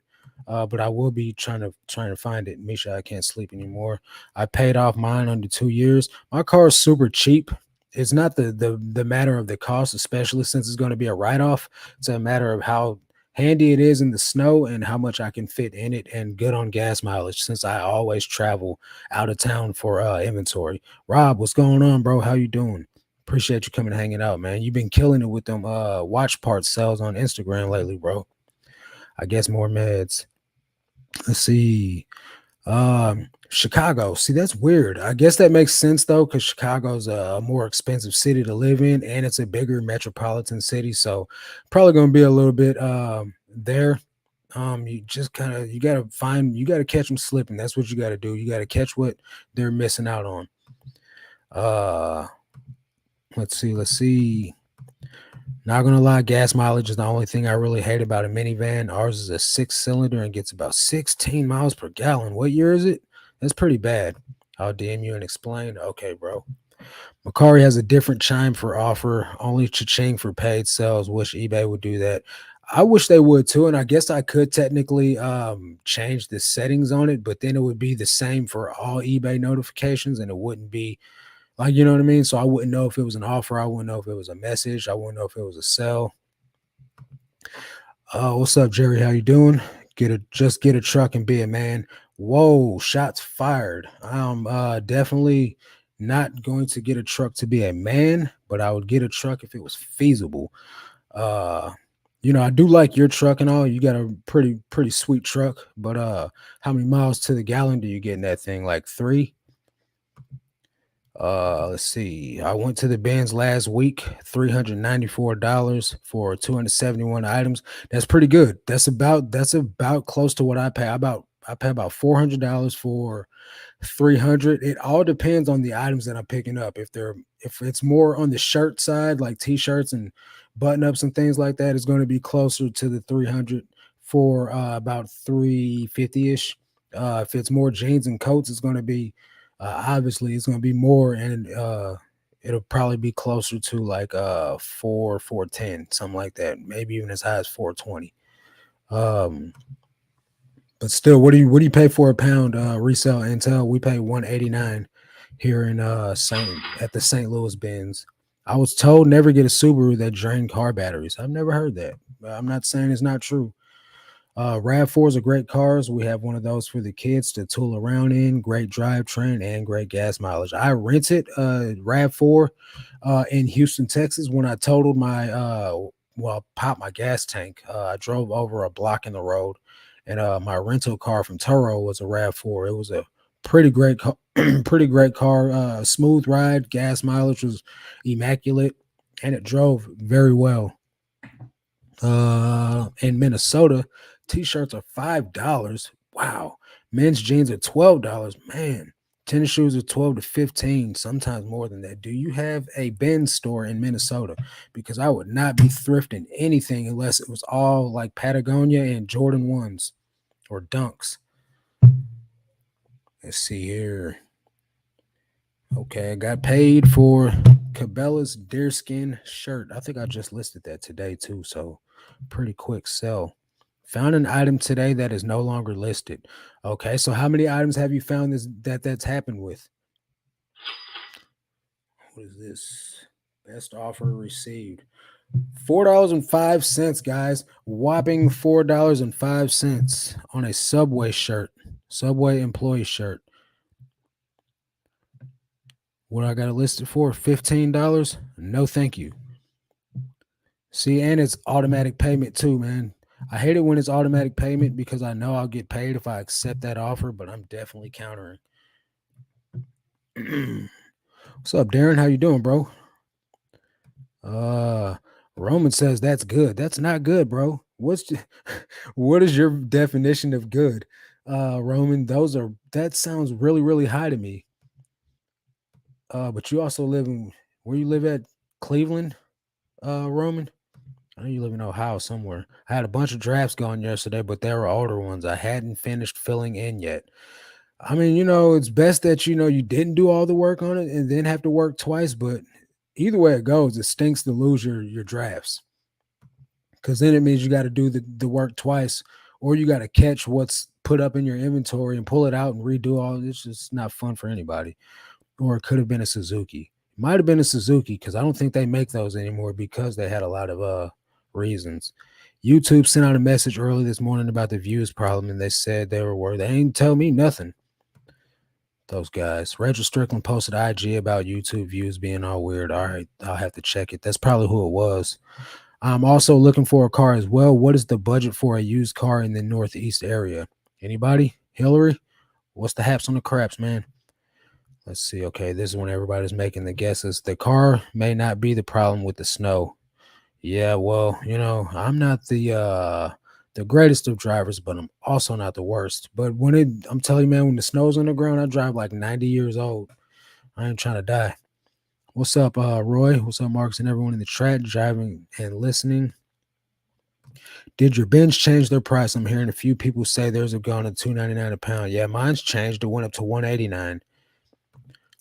But I will be trying to find it. Misha, I can't sleep anymore. I paid off mine under 2 years. My car is super cheap. It's not the matter of the cost, especially since it's going to be a write-off. It's a matter of how handy it is in the snow and how much I can fit in it, and good on gas mileage since I always travel out of town for inventory. Rob, what's going on, bro? How you doing? Appreciate you coming and hanging out, man. You've been killing it with them watch parts sales on Instagram lately, bro. I guess more meds. Let's see. Chicago. See, that's weird. I guess that makes sense though, because Chicago's a more expensive city to live in, and it's a bigger metropolitan city. So probably gonna be a little bit there. You just you gotta catch them slipping. That's what you gotta do. You gotta catch what they're missing out on. Uh let's see. Not gonna lie, gas mileage is the only thing I really hate about a minivan. Ours is a 6-cylinder and gets about 16 miles per gallon. What year is it? That's pretty bad. I'll DM you and explain. Okay, bro. Macari has a different chime for offer, only cha-ching for paid sales. Wish eBay would do that. I wish they would too, and I guess I could technically change the settings on it, but then it would be the same for all eBay notifications, and it wouldn't be like, you know what I mean? So I wouldn't know if it was an offer. I wouldn't know if it was a message. I wouldn't know if it was a sell. What's up, Jerry? How you doing? Just get a truck and be a man. Whoa, shots fired. I'm definitely not going to get a truck to be a man, but I would get a truck if it was feasible. Uh I do like your truck and all. You got a pretty sweet truck, but how many miles to the gallon do you get in that thing? Like 3? Let's see. I went to the bins last week, $394 for 271 items. That's pretty good. That's about close to what I pay. I pay about $400 for 300. It all depends on the items that I'm picking up. If it's more on the shirt side, like t-shirts and button ups and things like that, it's going to be closer to the 300 for about 350ish. If it's more jeans and coats, it's going to be obviously it's going to be more, and it'll probably be closer to like 410, something like that, maybe even as high as 420. Um but still, what do you pay for a pound resale Intel? We pay 189 here in at the St. Louis bins. I was told never get a Subaru that drain car batteries. I've never heard that. I'm not saying it's not true. RAV4s are great cars. We have one of those for the kids to tool around in. Great drivetrain and great gas mileage. I rented a RAV4 in Houston, Texas when I totaled my popped my gas tank. I drove over a block in the road, and my rental car from Turo was a RAV4. It was a pretty great car, pretty great car. Smooth ride. Gas mileage was immaculate, and it drove very well. In Minnesota, t-shirts are $5. Wow. Men's jeans are $12. Man, tennis shoes are 12 to 15, sometimes more than that. Do you have a bin store in Minnesota? Because I would not be thrifting anything unless it was all like Patagonia and Jordan 1s or Dunks. Let's see here. Okay, I got paid for Cabela's deerskin shirt. I think I just listed that today too, so pretty quick sell. Found an item today that is no longer listed. Okay, so how many items have you found that's happened with? What is this? Best offer received. $4.05, guys. Whopping $4.05 on a Subway shirt. Subway employee shirt. What I got it listed for? $15? No, thank you. See, and it's automatic payment too, man. I hate it when it's automatic payment because I know I'll get paid if I accept that offer, but I'm definitely countering. What's up, Darren? How you doing, bro? Uh Roman says that's good. That's not good, bro. What is your definition of good? Roman, that sounds really, really high to me. But you also live in where you live at Cleveland, Roman? I know you live in Ohio somewhere. I had a bunch of drafts going yesterday, but they were older ones. I hadn't finished filling in yet. I mean, it's best that you didn't do all the work on it and then have to work twice. But either way it goes, it stinks to lose your drafts because then it means you got to do the work twice, or you got to catch what's put up in your inventory and pull it out and redo all. It's just not fun for anybody. Or it could have been a Suzuki. Might have been a Suzuki because I don't think they make those anymore because they had a lot of reasons. YouTube sent out a message early this morning about the views problem, and they said they were worried. They ain't tell me nothing. Those guys. Rachel Strickland posted IG about YouTube views being all weird. All right, I'll have to check it. That's probably who it was. I'm also looking for a car as well. What is the budget for a used car in the Northeast area? Anybody? Hillary? What's the haps on the craps, man? Let's see. Okay, this is when everybody's making the guesses. The car may not be the problem with the snow. Yeah, well, I'm not the greatest of drivers, but I'm also not the worst. But I'm telling you, man, when the snow's on the ground, I drive like 90 years old. I ain't trying to die. What's up, Roy? What's up, Marcus, and everyone in the chat driving and listening? Did your bins change their price? I'm hearing a few people say theirs have gone to $2.99 a pound. Yeah, mine's changed. It went up to $1.89.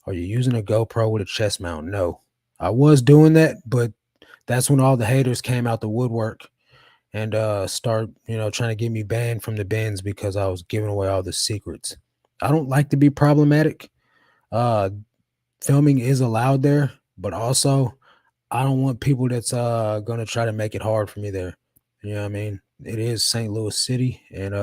Are you using a GoPro with a chest mount? No. I was doing that, but that's when all the haters came out the woodwork and start, trying to get me banned from the bins because I was giving away all the secrets. I don't like to be problematic. Filming is allowed there, but also I don't want people that's gonna try to make it hard for me there. You know what I mean? It is St. Louis City, and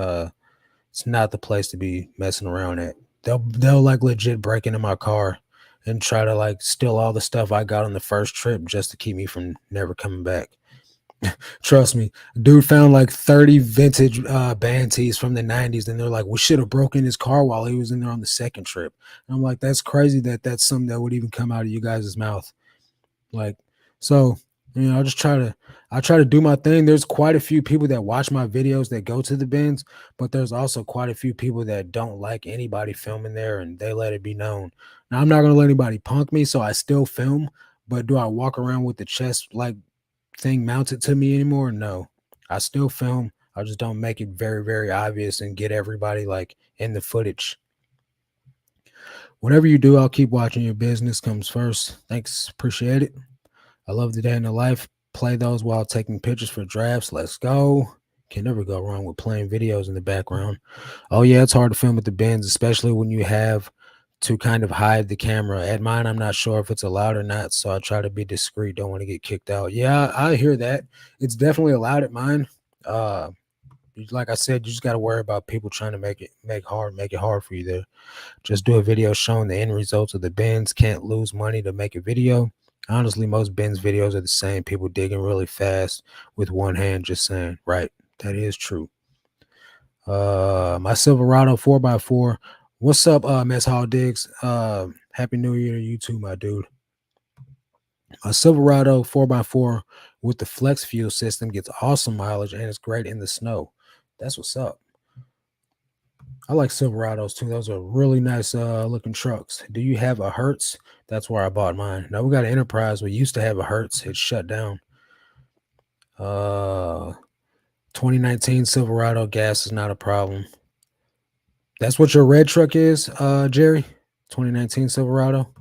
it's not the place to be messing around at. They'll like legit break into my car and try to like steal all the stuff I got on the first trip just to keep me from never coming back. Trust me, dude found like 30 vintage band tees from the 90s, and they're like, we should have broken his car while he was in there on the second trip. And I'm like, that's crazy that that's something that would even come out of you guys' mouth. Like, so, I try to do my thing. There's quite a few people that watch my videos that go to the bins, but there's also quite a few people that don't like anybody filming there and they let it be known. Now, I'm not going to let anybody punk me, so I still film, but do I walk around with the chest like thing mounted to me anymore? No. I still film. I just don't make it very, very obvious and get everybody like in the footage. Whatever you do, I'll keep watching. Your business comes first. Thanks. Appreciate it. I love the day in the life. Play those while taking pictures for drafts. Let's go. Can never go wrong with playing videos in the background. Oh, yeah, it's hard to film at the bins, especially when you have to kind of hide the camera. At mine, I'm not sure if it's allowed or not, so I try to be discreet. Don't want to get kicked out. Yeah, I hear that. It's definitely allowed at mine. Like I said, you just got to worry about people trying to make it hard for you there. Just do a video showing the end results of the bins. Can't lose money to make a video. Honestly, most bins videos are the same. People digging really fast with one hand. Just saying. Right. That is true. My Silverado 4x4. What's up, Mess Hall Diggs? Happy New Year to you too, my dude. A Silverado 4x4 with the flex fuel system gets awesome mileage and it's great in the snow. That's what's up. I like Silverados too. Those are really nice looking trucks. Do you have a Hertz? That's where I bought mine. Now we got an Enterprise. We used to have a Hertz. It shut down. 2019 Silverado gas is not a problem. That's what your red truck is, Jerry? 2019 Silverado?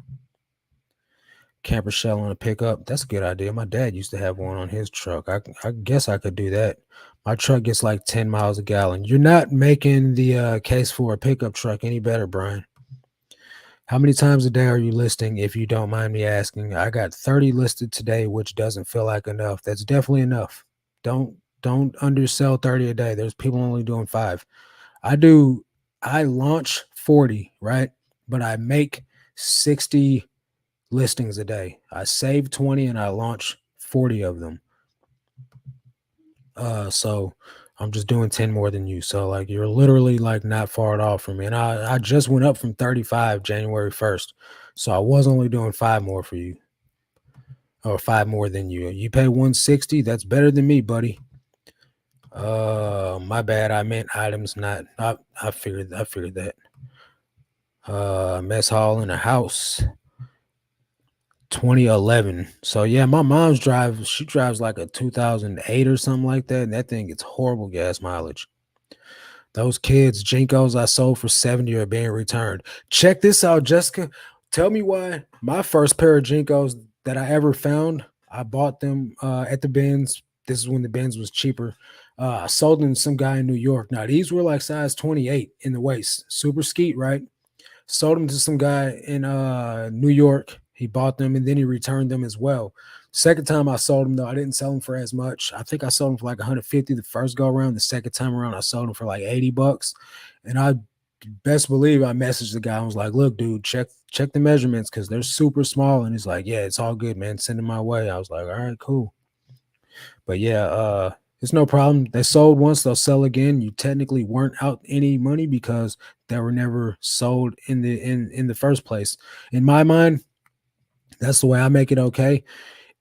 Camper shell on a pickup. That's a good idea. My dad used to have one on his truck. I guess I could do that. My truck gets like 10 miles a gallon. You're not making the case for a pickup truck any better, Brian. How many times a day are you listing, if you don't mind me asking? I got 30 listed today, which doesn't feel like enough. That's definitely enough. Don't undersell 30 a day. There's people only doing 5. I launch 40, right? But I make 60 listings a day. I save 20 and I launch 40 of them. So I'm just doing 10 more than you. So like you're literally like not far off from me. And I just went up from 35 January 1st. So I was only doing five more for you or five more than you. You pay 160. That's better than me, buddy. My bad. I meant items, not I figured that. Mess hall in a house. 2011. So yeah, my mom's she drives like a 2008 or something like that. And that thing gets horrible gas mileage. Those kids, Jinkos I sold for 70 are being returned. Check this out, Jessica. Tell me why my first pair of Jinkos that I ever found, I bought them at the Benz. This is when the Benz was cheaper. I sold them to some guy in New York. Now, these were like size 28 in the waist. Super skeet, right? Sold them to some guy in New York. He bought them and then he returned them as well. Second time I sold them though, I didn't sell them for as much. I think I sold them for like 150 the first go around. The second time around, I sold them for like $80. And I best believe I messaged the guy and was like, "Look, dude, check the measurements because they're super small." And he's like, "Yeah, it's all good, man. Send them my way." I was like, "All right, cool." But yeah, it's no problem. They sold once, they'll sell again. You technically weren't out any money because they were never sold in the first place. In my mind, that's the way I make it okay.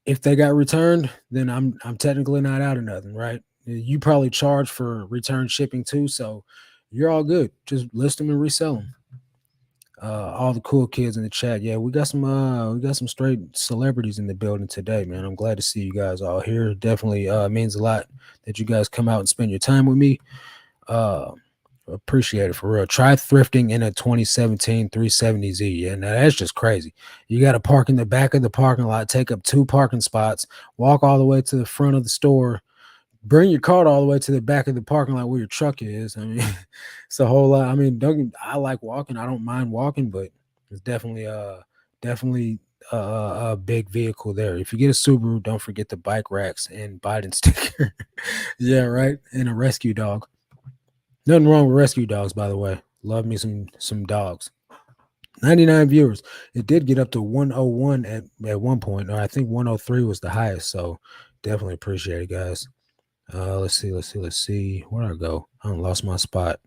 If they got returned, then I'm technically not out of nothing, right? You probably charge for return shipping too, so you're all good. Just list them and resell them. All the cool kids in the chat. Yeah, we got some straight celebrities in the building today, man. I'm glad to see you guys all here. Definitely means a lot that you guys come out and spend your time with me. Uh appreciate it for real. Try thrifting in a 2017 370Z. Yeah, now that's just crazy. You got to park in the back of the parking lot, take up two parking spots, walk all the way to the front of the store, bring your cart all the way to the back of the parking lot where your truck is. I mean, it's a whole lot. I mean, I like walking. I don't mind walking, but it's definitely a big vehicle there. If you get a Subaru, don't forget the bike racks and Biden sticker. Yeah, right. And a rescue dog. Nothing wrong with rescue dogs, by the way. Love me some dogs. 99 viewers. It did get up to 101 at one point, or I think 103 was the highest. So definitely appreciate it, guys. Let's see. Where'd I go? I lost my spot.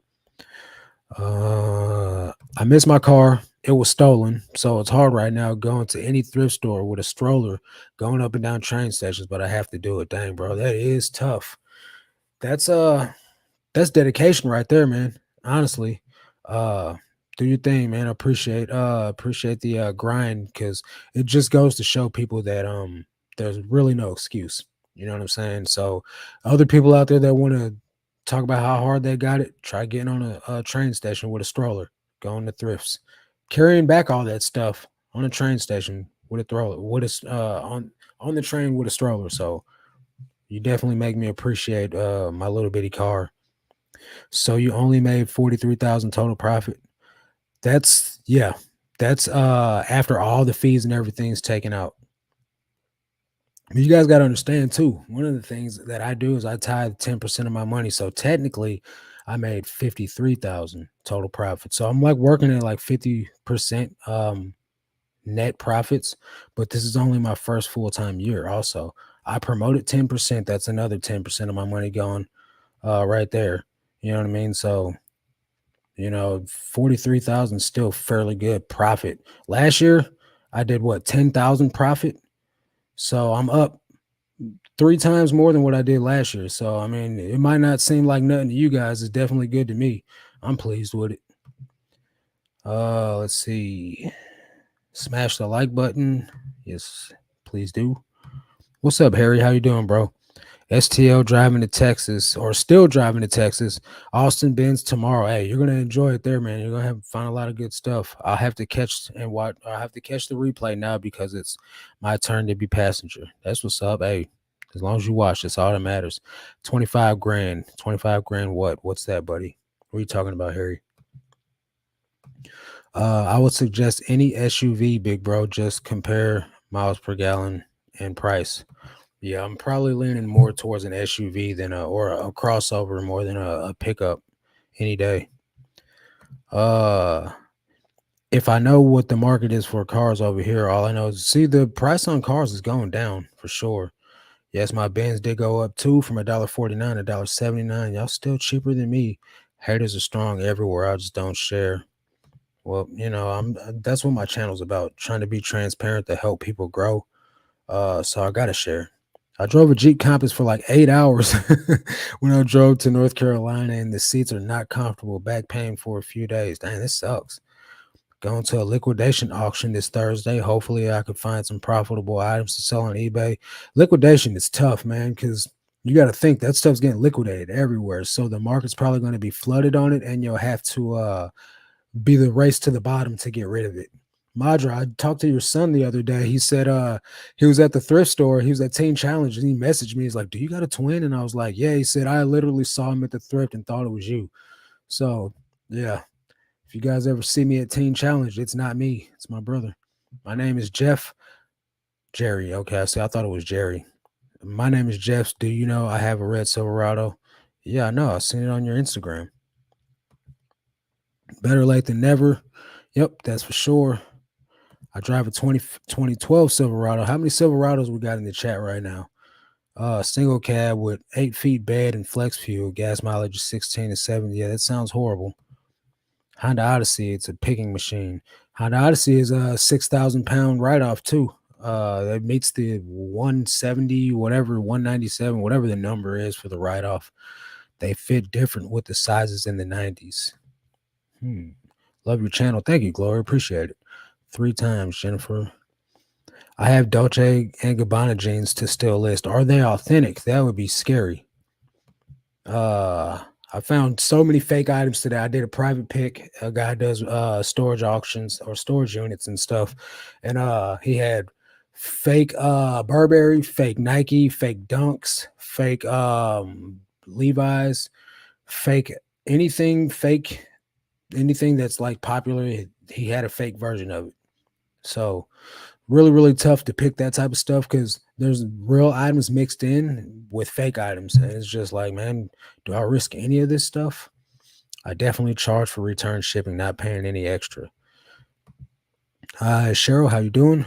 I missed my car. It was stolen, so it's hard right now going to any thrift store with a stroller, going up and down train stations. But I have to do it. Dang, bro, that is tough. That's that's dedication right there, man. Honestly, uh, do your thing, man. Appreciate the grind because it just goes to show people that there's really no excuse. You know what I'm saying? So, other people out there that want to talk about how hard they got it, try getting on a train station with a stroller, going to thrifts, carrying back all that stuff on a train station with a stroller, on the train with a stroller. So, you definitely make me appreciate my little bitty car. So you only made 43,000 total profit. That's yeah. That's after all the fees and everything's taken out. You guys got to understand too. One of the things that I do is I tithe 10% of my money. So technically I made 53,000 total profit. So I'm like working at like 50% net profits, but this is only my first full-time year also. I promoted 10%. That's another 10% of my money going right there. You know what I mean? So 43,000 still fairly good profit. Last year, I did what, 10,000 profit? So I'm up three times more than what I did last year. So, I mean, it might not seem like nothing to you guys. It's definitely good to me. I'm pleased with it. Let's see. Smash the like button. Yes, please do. What's up, Harry? How you doing, bro? STL driving to Texas or still driving to Texas. Austin Benz tomorrow. Hey, you're gonna enjoy it there, man. You're gonna find a lot of good stuff. I'll have to catch and watch. I have to catch the replay now because it's my turn to be passenger. That's what's up. Hey, as long as you watch, that's all that matters. 25 grand. 25 grand. What's that, buddy? What are you talking about, Harry? I would suggest any SUV, big bro. Just compare miles per gallon and price. Yeah, I'm probably leaning more towards an SUV than a crossover more than a pickup any day. Uh if I know what the market is for cars over here, all I know is see the price on cars is going down for sure. Yes, my Benz did go up too from $1.49 to $1.79. Y'all still cheaper than me. Haters are strong everywhere. I just don't share. Well, I'm that's what my channel's about, trying to be transparent to help people grow. So I gotta share. I drove a Jeep Compass for like 8 hours when I drove to North Carolina, and the seats are not comfortable. Back pain for a few days. Dang, this sucks. Going to a liquidation auction this Thursday. Hopefully, I can find some profitable items to sell on eBay. Liquidation is tough, man, because you got to think that stuff's getting liquidated everywhere. So the market's probably going to be flooded on it, and you'll have to be the race to the bottom to get rid of it. Madra, I talked to your son the other day. He said he was at the thrift store. He was at Teen Challenge, and he messaged me. He's like, "Do you got a twin?" And I was like, "Yeah." He said, "I literally saw him at the thrift and thought it was you." So yeah, if you guys ever see me at Teen Challenge, it's not me. It's my brother. My name is Jeff Jerry. Okay, I see. I thought it was Jerry. My name is Jeff. Do you know I have a red Silverado? Yeah, I know. I seen it on your Instagram. Better late than never. Yep, that's for sure. I drive a 2012 Silverado. How many Silverados we got in the chat right now? Single cab with 8 feet bed and flex fuel. Gas mileage is 16 to 70. Yeah, that sounds horrible. Honda Odyssey, it's a picking machine. Honda Odyssey is a 6,000 pound write off too. That meets the 170, whatever, 197, whatever the number is for the write off. They fit different with the sizes in the 90s. Love your channel. Thank you, Gloria. Appreciate it. 3 times, Jennifer. I have Dolce and Gabbana jeans to still list. Are they authentic? That would be scary. I found so many fake items today. I did a private pick. A guy does storage auctions or storage units and stuff. And he had fake Burberry, fake Nike, fake Dunks, fake Levi's, fake fake anything that's like popular. He had a fake version of it. So really, really tough to pick that type of stuff because there's real items mixed in with fake items. And it's just like, man, do I risk any of this stuff? I definitely charge for return shipping, not paying any extra. Hi, Cheryl, how you doing?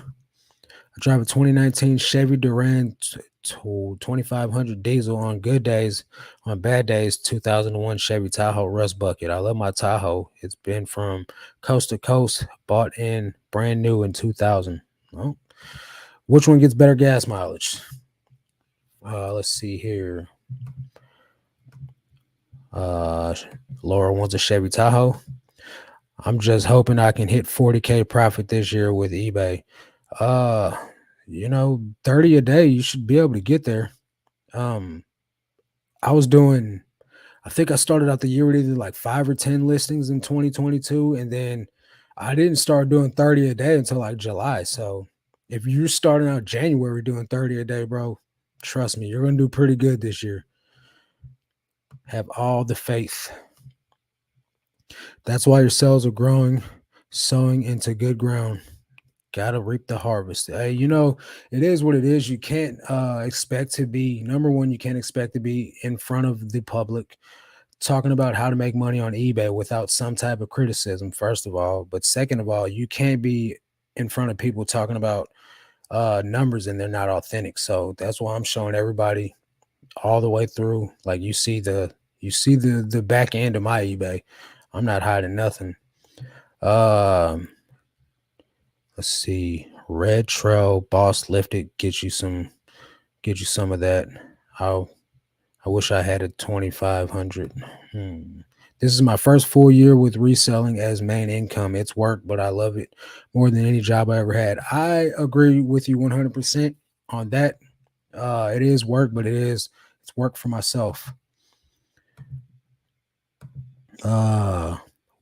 I drive a 2019 Chevy Duran to 2500 diesel on good days. On bad days, 2001 Chevy Tahoe Rust Bucket. I love my Tahoe. It's been from coast to coast, bought in brand new in 2000. Well, which one gets better gas mileage? Let's see here. Laura wants a Chevy Tahoe. I'm just hoping I can hit 40K profit this year with eBay. 30 a day, you should be able to get there. I think I started out the year with either like 5 or 10 listings in 2022, and then I didn't start doing 30 a day until like July. So if you're starting out January doing 30 a day, bro, trust me, you're going to do pretty good this year. Have all the faith. That's why your sales are growing, sowing into good ground. Gotta reap the harvest. Hey, it is what it is. You can't expect to be number one. You can't expect to be in front of the public talking about how to make money on eBay without some type of criticism, first of all. But second of all, you can't be in front of people talking about numbers and they're not authentic. So that's why I'm showing everybody all the way through. Like you see the back end of my eBay. I'm not hiding nothing. Let's see. Red Trail Boss Lifted get you some of that. I wish I had a 2500. This is my first full year with reselling as main income. It's work, but I love it more than any job I ever had. I agree with you 100% on that. It is work, but it's work for myself.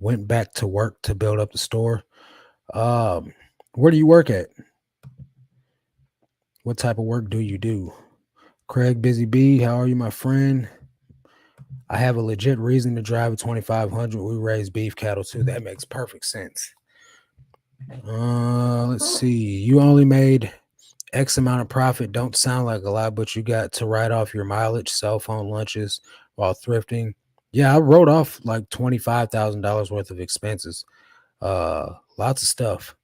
Went back to work to build up the store. Where do you work at? What type of work do you do? Craig Busy B, how are you, my friend? I have a legit reason to drive a 2500. We raise beef cattle too. That makes perfect sense. Let's see. You only made X amount of profit. Don't sound like a lot, but you got to write off your mileage, cell phone lunches while thrifting. Yeah, I wrote off like $25,000 worth of expenses. Lots of stuff.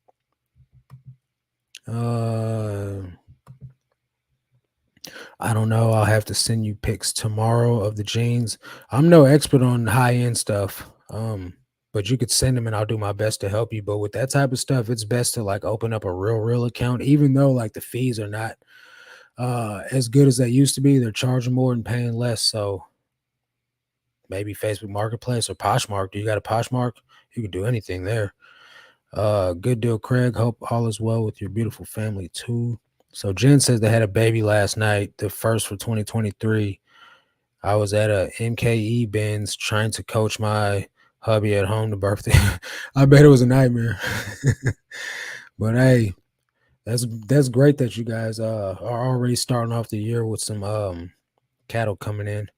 I don't know. I'll have to send you pics tomorrow of the jeans. I'm no expert on high end stuff. But you could send them and I'll do my best to help you. But with that type of stuff, it's best to like open up a real account, even though like the fees are not as good as they used to be. They're charging more and paying less. So maybe Facebook Marketplace or Poshmark. Do you got a Poshmark? You can do anything there. Good deal, Craig. Hope all is well with your beautiful family too. So Jen says they had a baby last night, the first for 2023. I was at a MKE Benz trying to coach my hubby at home to birthday. I bet it was a nightmare. But hey, that's great that you guys are already starting off the year with some cattle coming in.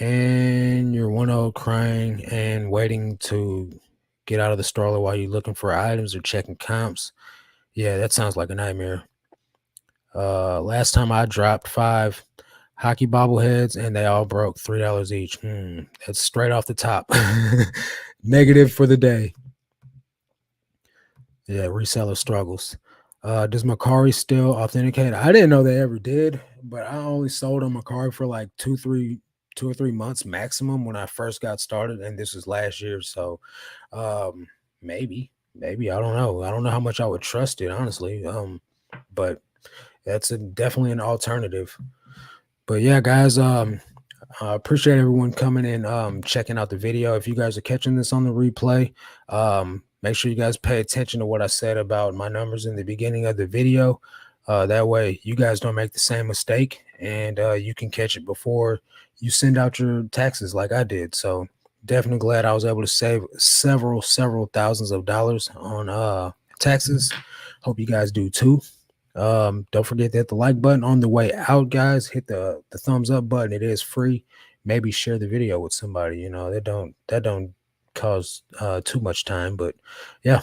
And you're 1-0 crying and waiting to get out of the stroller while you're looking for items or checking comps. Yeah, that sounds like a nightmare. Last time I dropped 5 hockey bobbleheads and they all broke $3 each. That's straight off the top. Negative for the day. Yeah, reseller struggles. Does Macari still authenticate? I didn't know they ever did, but I only sold on Macari for like 2 or 3 months maximum when I first got started, and this was last year. So um maybe I don't know. I don't know how much I would trust it, honestly. But that's definitely an alternative. But yeah, guys, I appreciate everyone coming and checking out the video. If you guys are catching this on the replay, make sure you guys pay attention to what I said about my numbers in the beginning of the video. That way you guys don't make the same mistake and you can catch it before you send out your taxes like I did. So definitely glad I was able to save several thousands of dollars on taxes. Hope you guys do too. Don't forget to hit the like button on the way out, guys. Hit the thumbs up button. It is free. Maybe share the video with somebody. You know, that don't cause too much time. But yeah,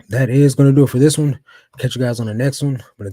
that is going to do it for this one. Catch you guys on the next one. But until